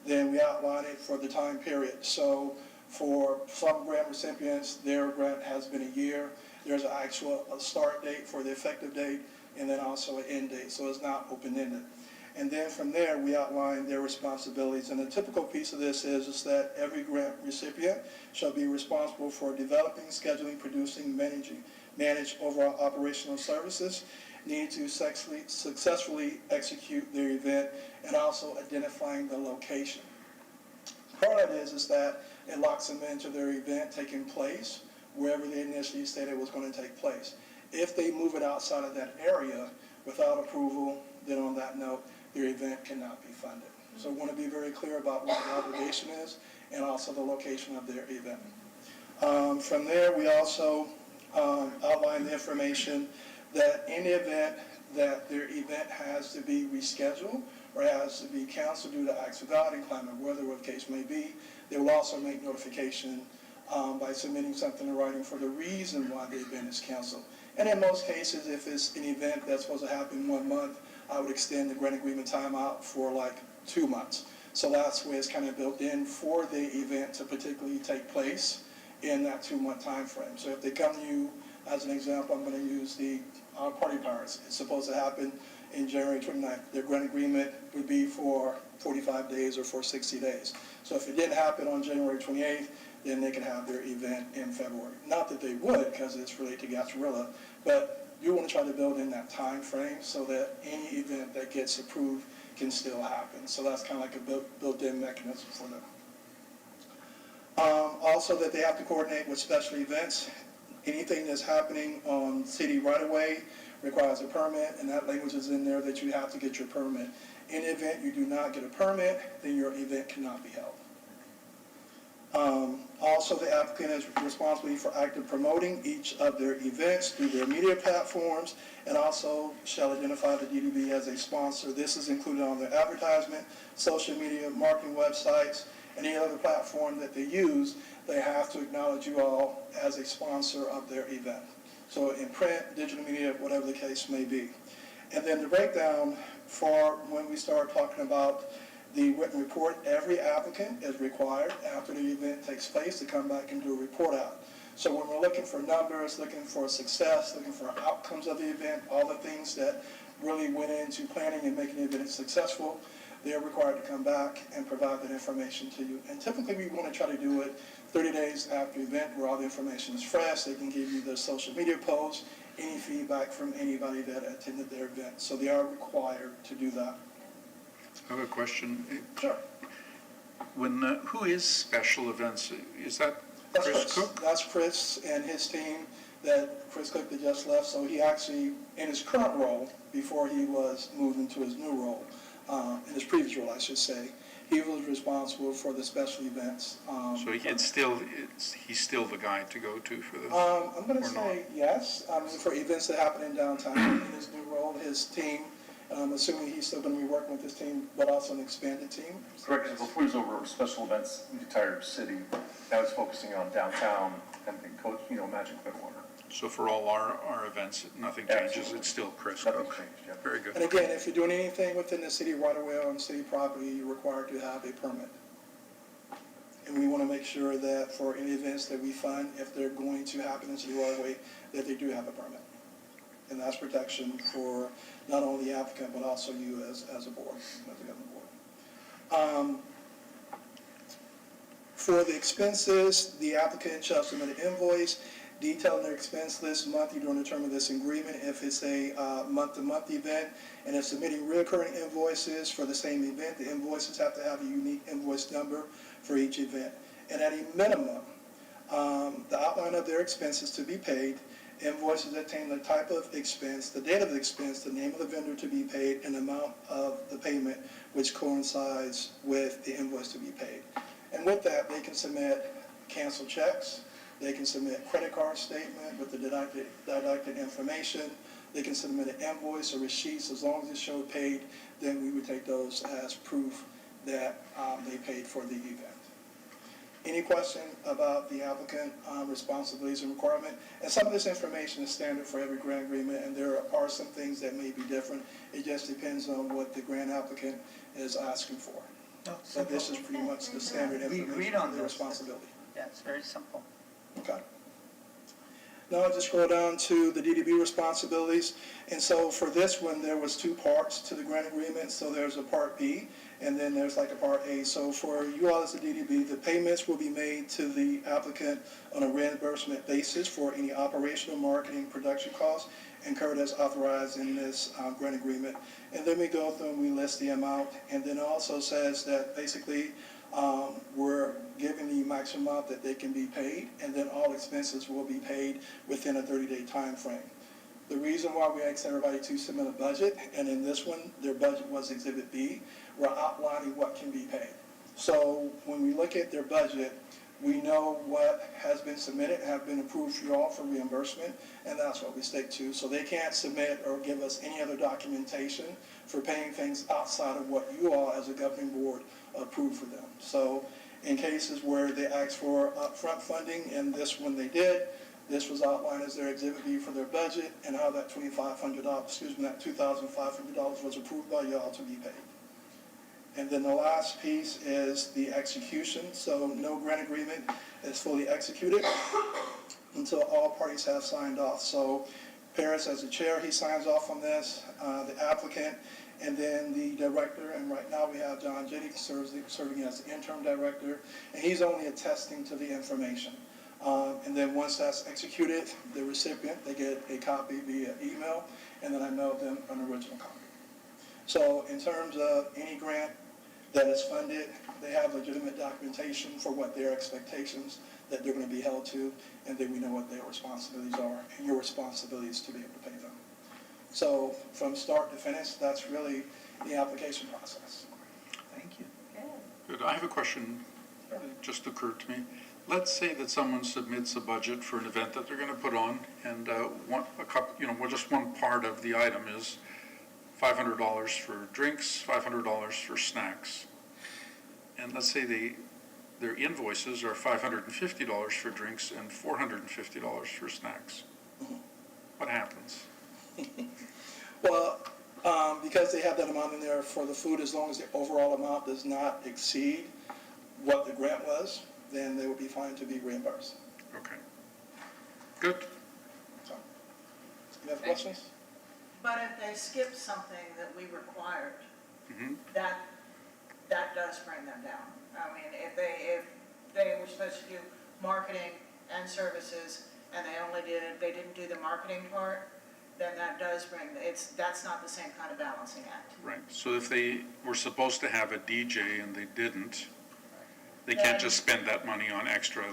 [SPEAKER 12] then we outline it for the time period. So for some grant recipients, their grant has been a year. There's an actual start date for the effective date, and then also an end date, so it's not open-ended. And then from there, we outline their responsibilities. And the typical piece of this is that every grant recipient shall be responsible for developing, scheduling, producing, manage overall operational services, need to successfully execute their event, and also identifying the location. Part of it is that it locks them into their event taking place wherever they initially stated it was going to take place. If they move it outside of that area without approval, then on that note, their event cannot be funded. So I want to be very clear about what the obligation is and also the location of their event. From there, we also outline the information that in the event that their event has to be rescheduled or has to be canceled due to acts of God, inclement weather, whatever the case may be, they will also make notification by submitting something in writing for the reason why the event is canceled. And in most cases, if it's an event that's supposed to happen 1 month, I would extend the grant agreement time out for like 2 months. So that's where it's kind of built in for the event to particularly take place in that 2-month time frame. So if they come to you, as an example, I'm going to use the Party Pirates. It's supposed to happen in January 29th. Their grant agreement would be for 45 days or for 60 days. So if it didn't happen on January 28th, then they can have their event in February. Not that they would, because it's related to Gasparilla, but you want to try to build in that time frame so that any event that gets approved can still happen. So that's kind of like a built-in mechanism for them. Also that they have to coordinate with special events. Anything that's happening on city right-of-way requires a permit, and that language is in there that you have to get your permit. In the event you do not get a permit, then your event cannot be held. Also, the applicant is responsible for active promoting each of their events through their media platforms, and also shall identify the DDB as a sponsor. This is included on their advertisement, social media, marketing websites, any other platform that they use. They have to acknowledge you all as a sponsor of their event. So in print, digital media, whatever the case may be. And then the breakdown for when we start talking about the written report, every applicant is required after the event takes place to come back and do a report out. So when we're looking for numbers, looking for success, looking for outcomes of the event, all the things that really went into planning and making the event successful, they're required to come back and provide that information to you. And typically we want to try to do it 30 days after the event where all the information is fresh. They can give you their social media posts, any feedback from anybody that attended their event. So they are required to do that.
[SPEAKER 1] I have a question.
[SPEAKER 12] Sure.
[SPEAKER 1] Who is Special Events? Is that
[SPEAKER 12] That's
[SPEAKER 1] Chris Cook?
[SPEAKER 12] That's Chris and his team that Chris Cook that just left. So he actually, in his current role, before he was moved into his new role, in his previous role, I should say, he was responsible for the special events.
[SPEAKER 1] So he's still the guy to go to for this?
[SPEAKER 12] I'm going to say yes. For events that happen in downtown, in his new role, his team, I'm assuming he's still going to be working with his team, but also an expanded team.
[SPEAKER 16] Correct, because before he was over special events in the entire city, now he's focusing on downtown and coach, Magic Clearwater.
[SPEAKER 1] So for all our events, nothing changes,
[SPEAKER 16] Absolutely.
[SPEAKER 1] It's still Chris
[SPEAKER 16] Nothing
[SPEAKER 1] Cook?
[SPEAKER 16] changed, yeah.
[SPEAKER 1] Very good.
[SPEAKER 12] And again, if you're doing anything within the city right away on city property, you're required to have a permit. And we want to make sure that for any events that we fund, if they're going to happen in city right away, that they do have a permit. And that's protection for not only the applicant, but also you as a board, as a governing board. For the expenses, the applicant shall submit an invoice detailing their expense list monthly during the term of this agreement if it's a month-to-month event. And if submitting recurring invoices for the same event, the invoices have to have a unique invoice number for each event. And at a minimum, the outline of their expenses to be paid, invoices that contain the type of expense, the date of the expense, the name of the vendor to be paid, and the amount of the payment which coincides with the invoice to be paid. And with that, they can submit canceled checks, they can submit credit card statement with the deducted information, they can submit an invoice or receipts. As long as it showed paid, then we would take those as proof that they paid for the event. Any question about the applicant responsibilities and requirement? And some of this information is standard for every grant agreement, and there are some things that may be different. It just depends on what the grant applicant is asking for. So this is pretty much the standard
[SPEAKER 3] We
[SPEAKER 12] information
[SPEAKER 3] agreed
[SPEAKER 12] for
[SPEAKER 3] on
[SPEAKER 12] their
[SPEAKER 3] this.
[SPEAKER 12] responsibility.
[SPEAKER 3] Yeah, it's very simple.
[SPEAKER 12] Okay. Now I'll just scroll down to the DDB responsibilities. And so for this one, there was two parts to the grant agreement. So there's a part B, and then there's like a part A. So for you all as a DDB, the payments will be made to the applicant on a reimbursement basis for any operational, marketing, production costs incurred as authorized in this grant agreement. And then we go through and we list the amount. And then it also says that basically we're giving the maximum amount that they can be paid, and then all expenses will be paid within a 30-day time frame. The reason why we asked everybody to submit a budget, and in this one, their budget was Exhibit B, we're outlining what can be paid. So when we look at their budget, we know what has been submitted, have been approved for you all for reimbursement, and that's what we stick to. So they can't submit or give us any other documentation for paying things outside of what you all as a governing board approved for them. So in cases where they asked for upfront funding, and this one they did, this was outlined as their Exhibit B for their budget, and how that $2,500 was approved by y'all to be paid. And then the last piece is the execution. So no grant agreement is fully executed until all parties have signed off. So Paris as the chair, he signs off on this, the applicant, and then the director, and right now we have John Jitty serving as the interim director, and he's only attesting to the information. And then once that's executed, the recipient, they get a copy via email, and then I mail them an original copy. So in terms of any grant that is funded, they have legitimate documentation for what their expectations that they're going to be held to, and then we know what their responsibilities are, and your responsibility is to be able to pay them. So from start to finish, that's really the application process.
[SPEAKER 3] Thank you.
[SPEAKER 1] Good. I have a question that just occurred to me. Let's say that someone submits a budget for an event that they're going to put on, and just one part of the item is $500 for drinks, $500 for snacks. And let's say their invoices are $550 for drinks and $450 for snacks. What happens?
[SPEAKER 12] Well, because they have that amount in there for the food, as long as the overall amount does not exceed what the grant was, then they would be fine to be reimbursed.
[SPEAKER 1] Okay. Good.
[SPEAKER 12] So, any other questions?
[SPEAKER 17] But if they skip something that we required,
[SPEAKER 1] Mm-hmm.
[SPEAKER 17] that does bring them down. I mean, if they were supposed to do marketing and services, and they didn't do the marketing part, then that does that's not the same kind of balancing act.
[SPEAKER 1] Right. So if they were supposed to have a DJ and they didn't, they can't just spend that money on extra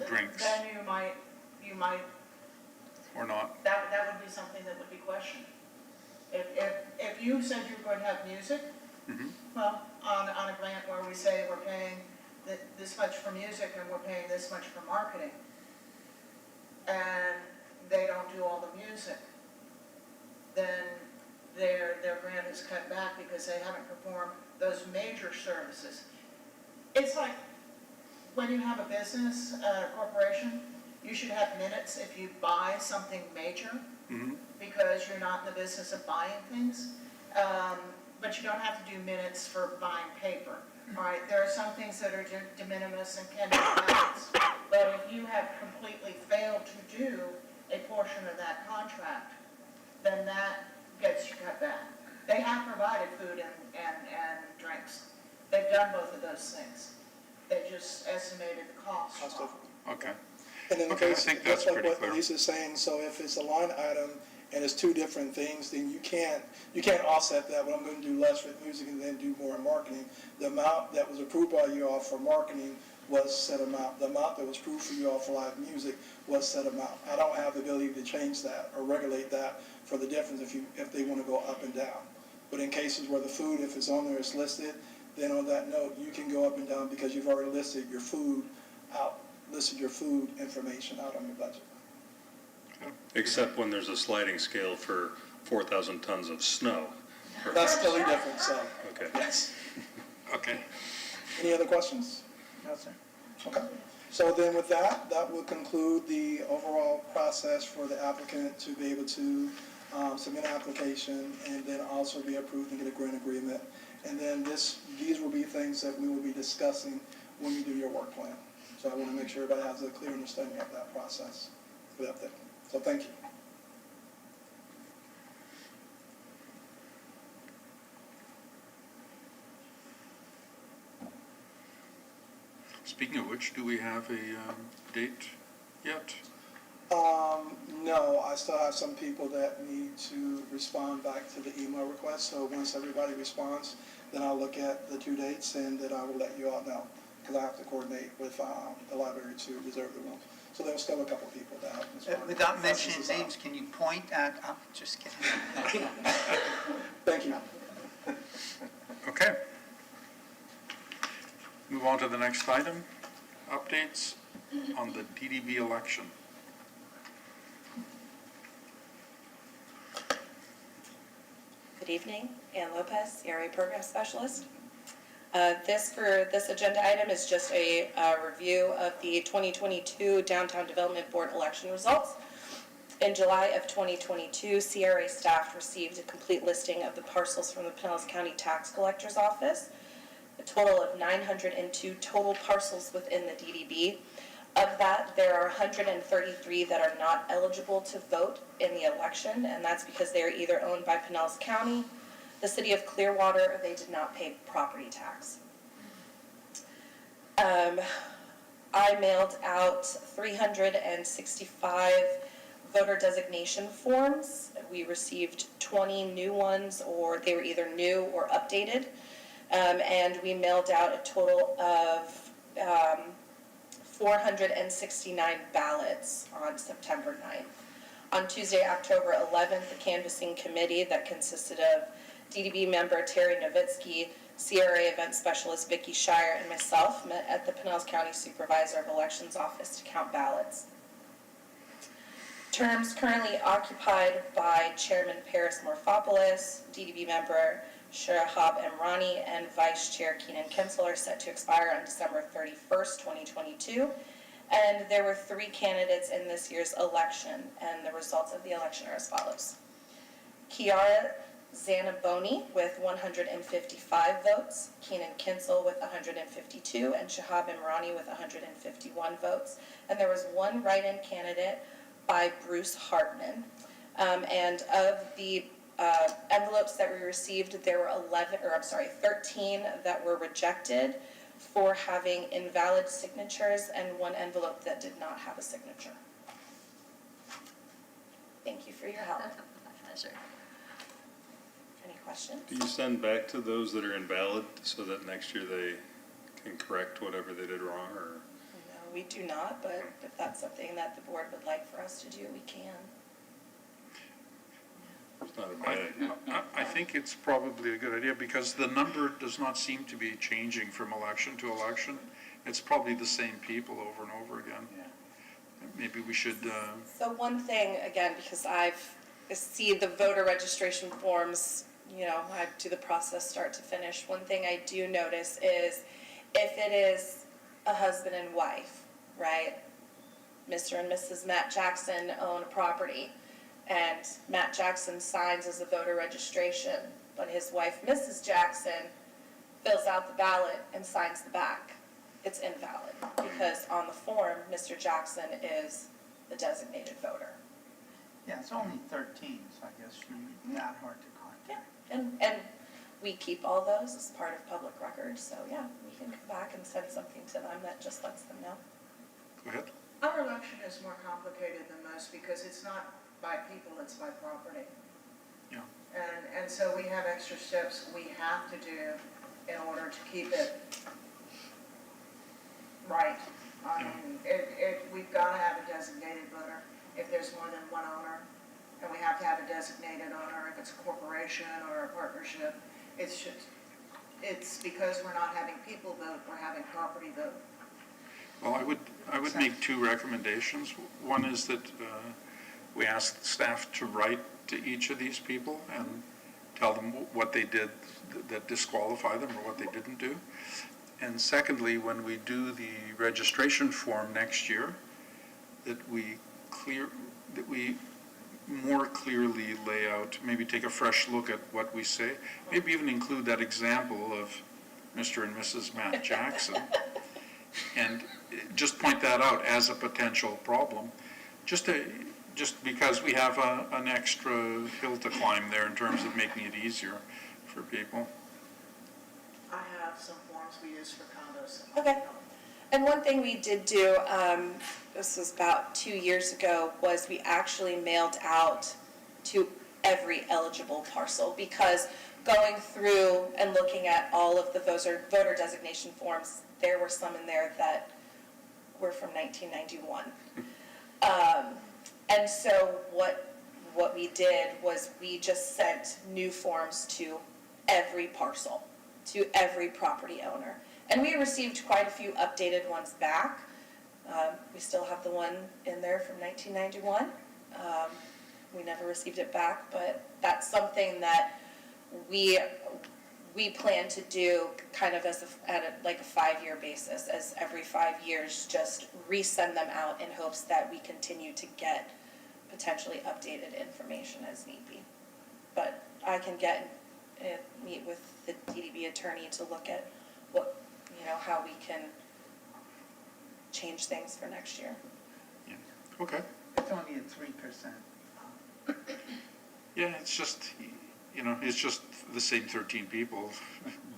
[SPEAKER 1] drinks.
[SPEAKER 17] Then you might,
[SPEAKER 1] Or not.
[SPEAKER 17] that would be something that would be questioned. If you said you were going to have music,
[SPEAKER 1] Mm-hmm.
[SPEAKER 17] well, on a grant where we say we're paying this much for music and we're paying this much for marketing, and they don't do all the music, then their grant is cut back because they haven't performed those major services. It's like when you have a business, a corporation, you should have minutes if you buy something major,
[SPEAKER 1] Mm-hmm.
[SPEAKER 17] because you're not in the business of buying things. But you don't have to do minutes for buying paper. All right, there are some things that are de minimis and can be balanced. But if you have completely failed to do a portion of that contract, then that gets you cut back. They have provided food and drinks. They've done both of those things. They just estimated the cost wrong.
[SPEAKER 1] Okay.
[SPEAKER 12] And in the
[SPEAKER 1] Okay, I
[SPEAKER 12] case,
[SPEAKER 1] think that's
[SPEAKER 12] just like
[SPEAKER 1] pretty
[SPEAKER 12] what
[SPEAKER 1] clear.
[SPEAKER 12] Lisa's saying, so if it's a line item and it's two different things, then you can't offset that, but I'm going to do less with music and then do more in marketing. The amount that was approved by you all for marketing was set amount. The amount that was approved for you all for live music was set amount. I don't have the ability to change that or regulate that for the difference if they want to go up and down. But in cases where the food, if it's on there, it's listed, then on that note, you can go up and down because you've already listed your food information out on your budget.
[SPEAKER 4] Except when there's a sliding scale for 4,000 tons of snow.
[SPEAKER 12] That's totally different, so,
[SPEAKER 4] Okay.
[SPEAKER 12] yes.
[SPEAKER 1] Okay.
[SPEAKER 12] Any other questions?
[SPEAKER 3] No, sir.
[SPEAKER 12] Okay. So then with that will conclude the overall process for the applicant to be able to submit an application and then also be approved and get a grant agreement. And then these will be things that we will be discussing when you do your work plan. So I want to make sure everybody has a clear understanding of that process for that thing. So thank you.
[SPEAKER 1] Speaking of which, do we have a date yet?
[SPEAKER 12] No, I still have some people that need to respond back to the email request. So once everybody responds, then I'll look at the 2 dates and then I will let you all know, because I have to coordinate with the library to reserve the room. So there's still a couple people that haven't responded.
[SPEAKER 3] Without mentioning names, can you point at, I'm just kidding.
[SPEAKER 12] Thank you.
[SPEAKER 1] Okay. Move on to the next item, updates on the DDB election.
[SPEAKER 7] Good evening, Ann Lopez, Area Program Specialist. This agenda item is just a review of the 2022 Downtown Development Board election results. In July of 2022, CRA staff received a complete listing of the parcels from the Pinellas County Tax Collector's Office, a total of 902 total parcels within the DDB. Of that, there are 133 that are not eligible to vote in the election, and that's because they are either owned by Pinellas County, the city of Clearwater, or they did not pay property tax. I mailed out 365 voter designation forms. We received 20 new ones, or they were either new or updated. And we mailed out a total of 469 ballots on September 9th. On Tuesday, October 11th, the canvassing committee that consisted of DDB member Terry Novitsky, CRA event specialist Vicki Shire, and myself met at the Pinellas County Supervisor of Elections office to count ballots. Terms currently occupied by Chairman Paris Morphopoulos, DDB member Shahab Emrani, and Vice Chair Keenan Kinsel are set to expire on December 31st, 2022. And there were 3 candidates in this year's election, and the results of the election are as follows. Kiara Zanaboni with 155 votes, Keenan Kinsel with 152, and Shahab Imrani with 151 votes. And there was 1 write-in candidate by Bruce Hartman. And of the envelopes that we received, there were 13 that were rejected for having invalid signatures, and 1 envelope that did not have a signature. Thank you for your help.
[SPEAKER 5] My pleasure.
[SPEAKER 7] Any questions?
[SPEAKER 4] Do you send back to those that are invalid so that next year they can correct whatever they did wrong, or?
[SPEAKER 7] No, we do not, but if that's something that the board would like for us to do, we can.
[SPEAKER 4] It's not a bad idea.
[SPEAKER 1] I think it's probably a good idea because the number does not seem to be changing from election to election. It's probably the same people over and over again. Maybe we should,
[SPEAKER 7] So one thing, again, because I've seen the voter registration forms, I do the process start to finish. One thing I do notice is if it is a husband and wife, right? Mr. and Mrs. Matt Jackson own a property, and Matt Jackson signs as a voter registration, but his wife, Mrs. Jackson, fills out the ballot and signs the back. It's invalid because on the form, Mr. Jackson is the designated voter.
[SPEAKER 3] Yeah, it's only 13, so I guess shouldn't be that hard to contact.
[SPEAKER 7] And we keep all those as part of public records, so yeah, we can come back and send something to them that just lets them know.
[SPEAKER 1] go ahead.
[SPEAKER 17] Our election is more complicated than most because it's not by people, it's by property.
[SPEAKER 1] Yeah.
[SPEAKER 17] And so we have extra steps we have to do in order to keep it right. I mean, we've got to have a designated voter if there's more than 1 owner, and we have to have a designated owner if it's a corporation or a partnership. It's because we're not having people vote, we're having property vote.
[SPEAKER 1] Well, I would make 2 recommendations. One is that we ask staff to write to each of these people and tell them what they did that disqualify them or what they didn't do. And secondly, when we do the registration form next year, that we more clearly lay out, maybe take a fresh look at what we say, maybe even include that example of Mr. and Mrs. Matt Jackson, and just point that out as a potential problem, just because we have an extra hill to climb there in terms of making it easier for people.
[SPEAKER 17] I have some forms we use for condos.
[SPEAKER 7] Okay. And one thing we did do, this was about 2 years ago, was we actually mailed out to every eligible parcel, because going through and looking at all of the voter designation forms, there were some in there that were from 1991. And so what we did was we just sent new forms to every parcel, to every property owner. And we received quite a few updated ones back. We still have the one in there from 1991. We never received it back, but that's something that we plan to do kind of as like a 5-year basis, as every 5 years, just resend them out in hopes that we continue to get potentially updated information as need be. But I can meet with the DDB attorney to look at how we can change things for next year.
[SPEAKER 1] Okay.
[SPEAKER 3] It's only a 3%.
[SPEAKER 1] Yeah, it's just, it's just the same 13 people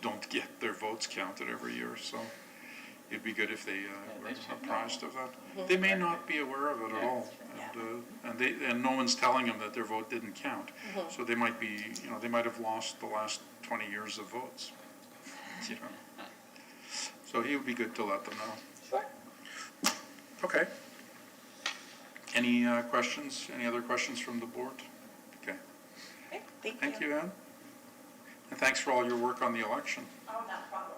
[SPEAKER 1] don't get their votes counted every year, so it'd be good if they were
[SPEAKER 2] they should
[SPEAKER 1] apprised
[SPEAKER 2] know.
[SPEAKER 1] of that. They may not be aware of it at all, and no one's telling them that their vote didn't count. So they might be, they might have lost the last 20 years of votes, So it would be good to let them know.
[SPEAKER 7] Sure.
[SPEAKER 1] Okay. Any questions? Any other questions from the board? Okay.
[SPEAKER 7] Okay,
[SPEAKER 1] Thank you, Ann. And thanks for all your work on the election.
[SPEAKER 7] Oh, not a problem.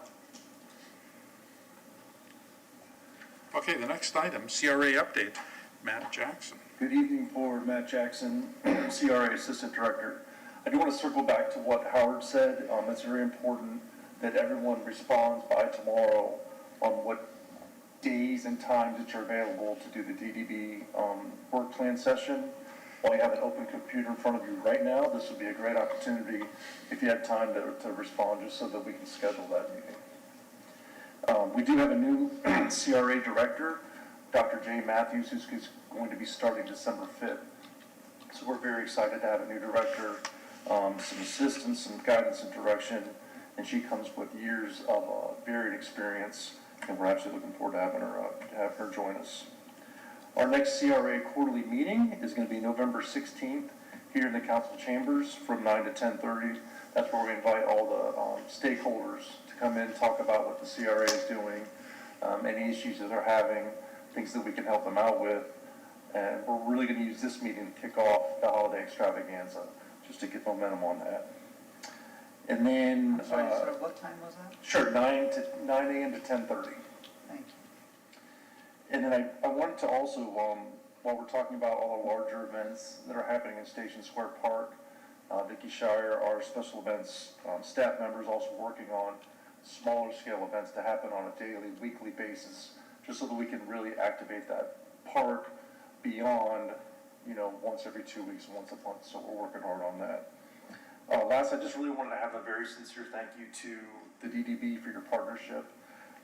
[SPEAKER 1] Okay, the next item, CRA update. Matt Jackson.
[SPEAKER 16] Good evening, Board. Matt Jackson, CRA Assistant Director. I do want to circle back to what Howard said. It's very important that everyone responds by tomorrow on what days and times that you're available to do the DDB work plan session. While you have an open computer in front of you right now, this would be a great opportunity if you have time to respond, just so that we can schedule that meeting. We do have a new CRA director, Dr. Jay Matthews, who's going to be starting December 5th. So we're very excited to have a new director, some assistance, some guidance and direction, and she comes with years of varied experience, and we're actually looking forward to have her join us. Our next CRA quarterly meeting is going to be November 16th here in the council chambers from 9 to 10:30. That's where we invite all the stakeholders to come in, talk about what the CRA is doing, any issues that they're having, things that we can help them out with. And we're really going to use this meeting to kick off the holiday extravaganza, just to get momentum on that. And then,
[SPEAKER 3] I'm sorry, sir, what time was that?
[SPEAKER 16] sure, 9 a.m. to 10:30.
[SPEAKER 3] Thank you.
[SPEAKER 16] And then I wanted to also, while we're talking about all the larger events that are happening in Station Square Park, Vicky Shire, our special events staff members, also working on smaller scale events to happen on a daily, weekly basis, just so that we can really activate that park beyond, once every 2 weeks, once a month. So we're working hard on that. Last, I just really wanted to have a very sincere thank you to the DDB for your partnership,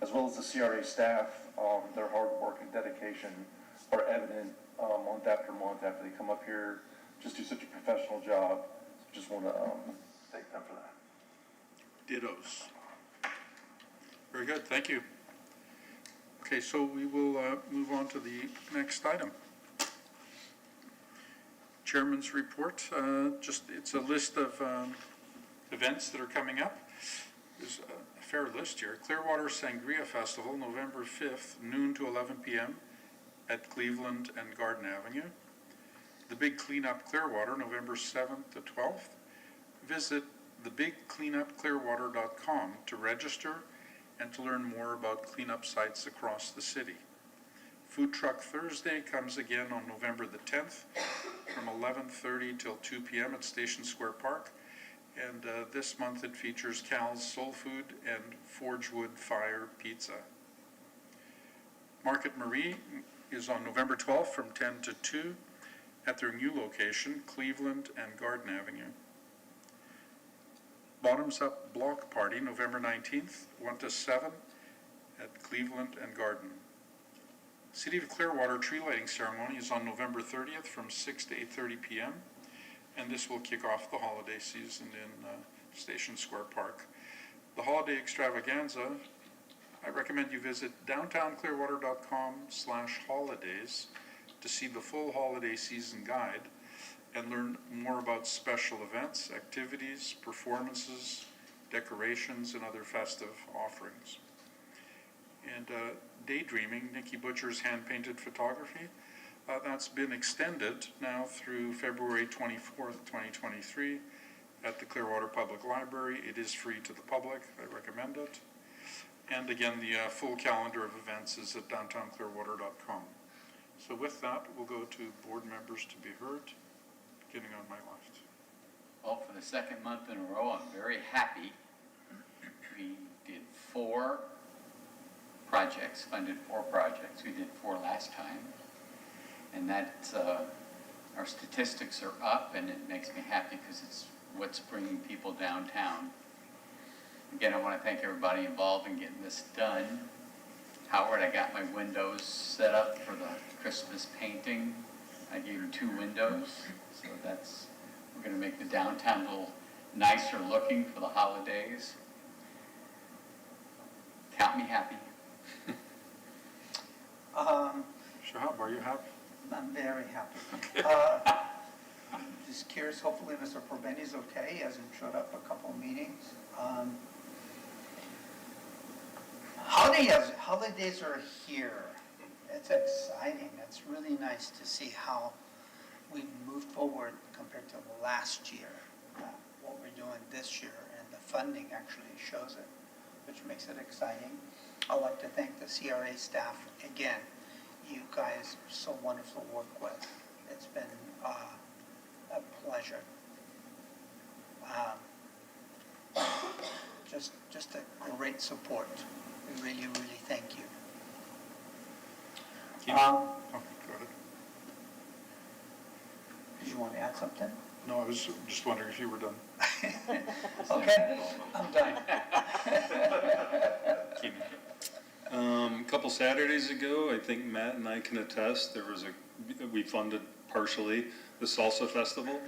[SPEAKER 16] as well as the CRA staff. Their hard work and dedication are evident month after month after they come up here, just do such a professional job. So just want to thank them for that.
[SPEAKER 1] Dittos. Very good, thank you. Okay, so we will move on to the next item. Chairman's report, it's a list of events that are coming up. There's a fair list here. Clearwater Sangria Festival, November 5th, noon to 11 p.m. at Cleveland and Garden Avenue. The Big Cleanup Clearwater, November 7th to 12th. Visit thebigcleanupclearwater.com to register and to learn more about cleanup sites across the city. Food Truck Thursday comes again on November the 10th from 11:30 till 2 p.m. at Station Square Park. And this month it features Cal's Soul Food and Forgewood Fire Pizza. Market Marie is on November 12th from 10 to 2 at their new location, Cleveland and Garden Avenue. Bottoms Up Block Party, November 19th, 1 to 7 at Cleveland and Garden. City of Clearwater tree lighting ceremony is on November 30th from 6 to 8:30 p.m. and this will kick off the holiday season in Station Square Park. The holiday extravaganza, I recommend you visit downtownclearwater.com/holidays to see the full holiday season guide and learn more about special events, activities, performances, decorations, and other festive offerings. And Daydreaming, Nikki Butcher's hand-painted photography, that's been extended now through February 24th, 2023 at the Clearwater Public Library. It is free to the public. I recommend it. And again, the full calendar of events is at downtownclearwater.com. So with that, we'll go to board members to be heard, beginning on my left.
[SPEAKER 2] Well, for the second month in a row, I'm very happy. We did 4 projects, funded 4 projects. We did 4 last time. And that, our statistics are up, and it makes me happy because it's what's bringing people downtown. Again, I want to thank everybody involved in getting this done. Howard, I got my windows set up for the Christmas painting. I gave him 2 windows, so we're gonna make the downtown a little nicer looking for the holidays. Count me happy.
[SPEAKER 1] Shahab, are you happy?
[SPEAKER 3] I'm very happy. I'm just curious, hopefully Mr. Probeni's okay, he hasn't showed up a couple of meetings. Holidays are here. It's exciting. It's really nice to see how we've moved forward compared to last year. What we're doing this year, and the funding actually shows it, which makes it exciting. I'd like to thank the CRA staff again. You guys are so wonderful to work with. It's been a pleasure. Just a great support. We really, really thank you.
[SPEAKER 1] Oh, go ahead.
[SPEAKER 3] Did you want to add something?
[SPEAKER 1] No, I was just wondering if you were done.
[SPEAKER 3] Okay, I'm done.
[SPEAKER 4] A couple Saturdays ago, I think Matt and I can attest, we funded partially the Salsa Festival.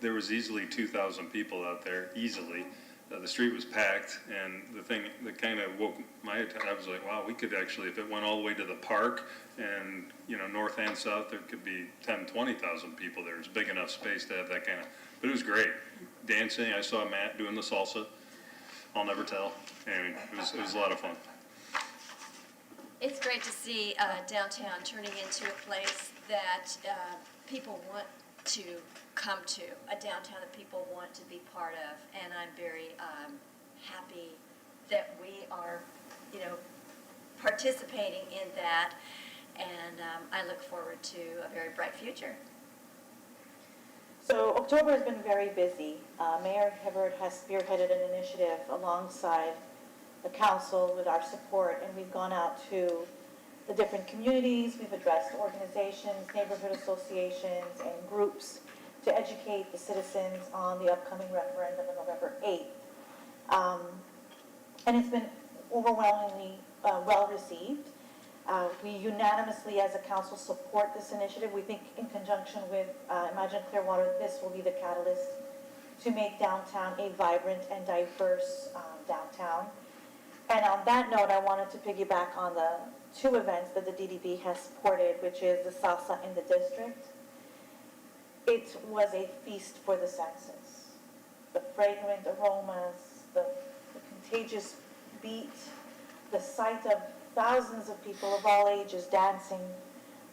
[SPEAKER 4] There was easily 2,000 people out there, easily. The street was packed, and the thing that kind of woke my attention, I was like, wow, we could actually, if it went all the way to the park, and, north and south, there could be 10, 20,000 people there. It's big enough space to have that kind of, but it was great. Dancing, I saw Matt doing the salsa. I'll never tell. Anyway, it was a lot of fun.
[SPEAKER 5] It's great to see downtown turning into a place that people want to come to, a downtown that people want to be part of, and I'm very happy that we are, participating in that, and I look forward to a very bright future.
[SPEAKER 6] So October has been very busy. Mayor Hibbert has spearheaded an initiative alongside the council with our support, and we've gone out to the different communities. We've addressed organizations, neighborhood associations, and groups to educate the citizens on the upcoming referendum on November 8th. And it's been overwhelmingly well received. We unanimously as a council support this initiative. We think in conjunction with Imagine Clearwater, this will be the catalyst to make downtown a vibrant and diverse downtown. And on that note, I wanted to piggyback on the 2 events that the DDB has supported, which is the Salsa in the District. It was a feast for the senses. The fragrant aromas, the contagious beat, the sight of thousands of people of all ages dancing,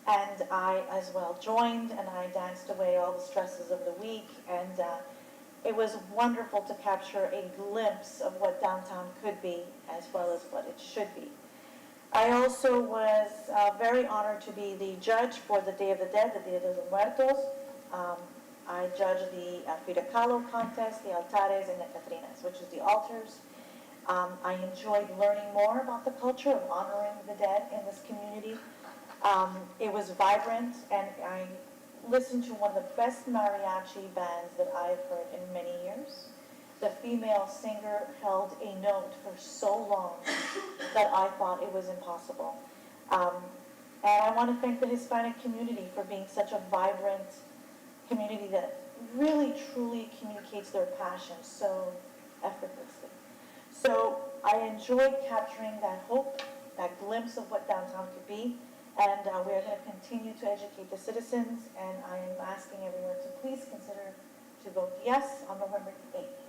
[SPEAKER 6] and I as well joined, and I danced away all the stresses of the week, and it was wonderful to capture a glimpse of what downtown could be as well as what it should be. I also was very honored to be the judge for the Day of the Dead, the Dia de los Muertos. I judged the Frida Kahlo contest, the altares, and the Catrinas, which is the altars. I enjoyed learning more about the culture of honoring the dead in this community. It was vibrant, and I listened to one of the best mariachi bands that I've heard in many years. The female singer held a note for so long that I thought it was impossible. And I want to thank the Hispanic community for being such a vibrant community that really, truly communicates their passion so effortlessly. So I enjoyed capturing that hope, that glimpse of what downtown could be, and we are going to continue to educate the citizens, and I am asking everyone to please consider to vote yes on November 8th.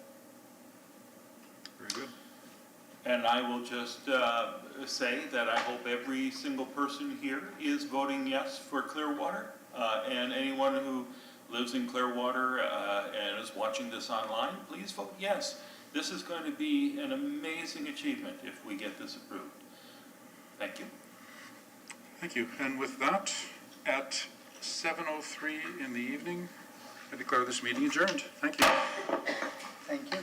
[SPEAKER 1] Very good.
[SPEAKER 18] And I will just say that I hope every single person here is voting yes for Clearwater, and anyone who lives in Clearwater and is watching this online, please vote yes. This is going to be an amazing achievement if we get this approved. Thank you.
[SPEAKER 1] Thank you. And with that, at 7:03 in the evening, I declare this meeting adjourned. Thank you.
[SPEAKER 3] Thank you.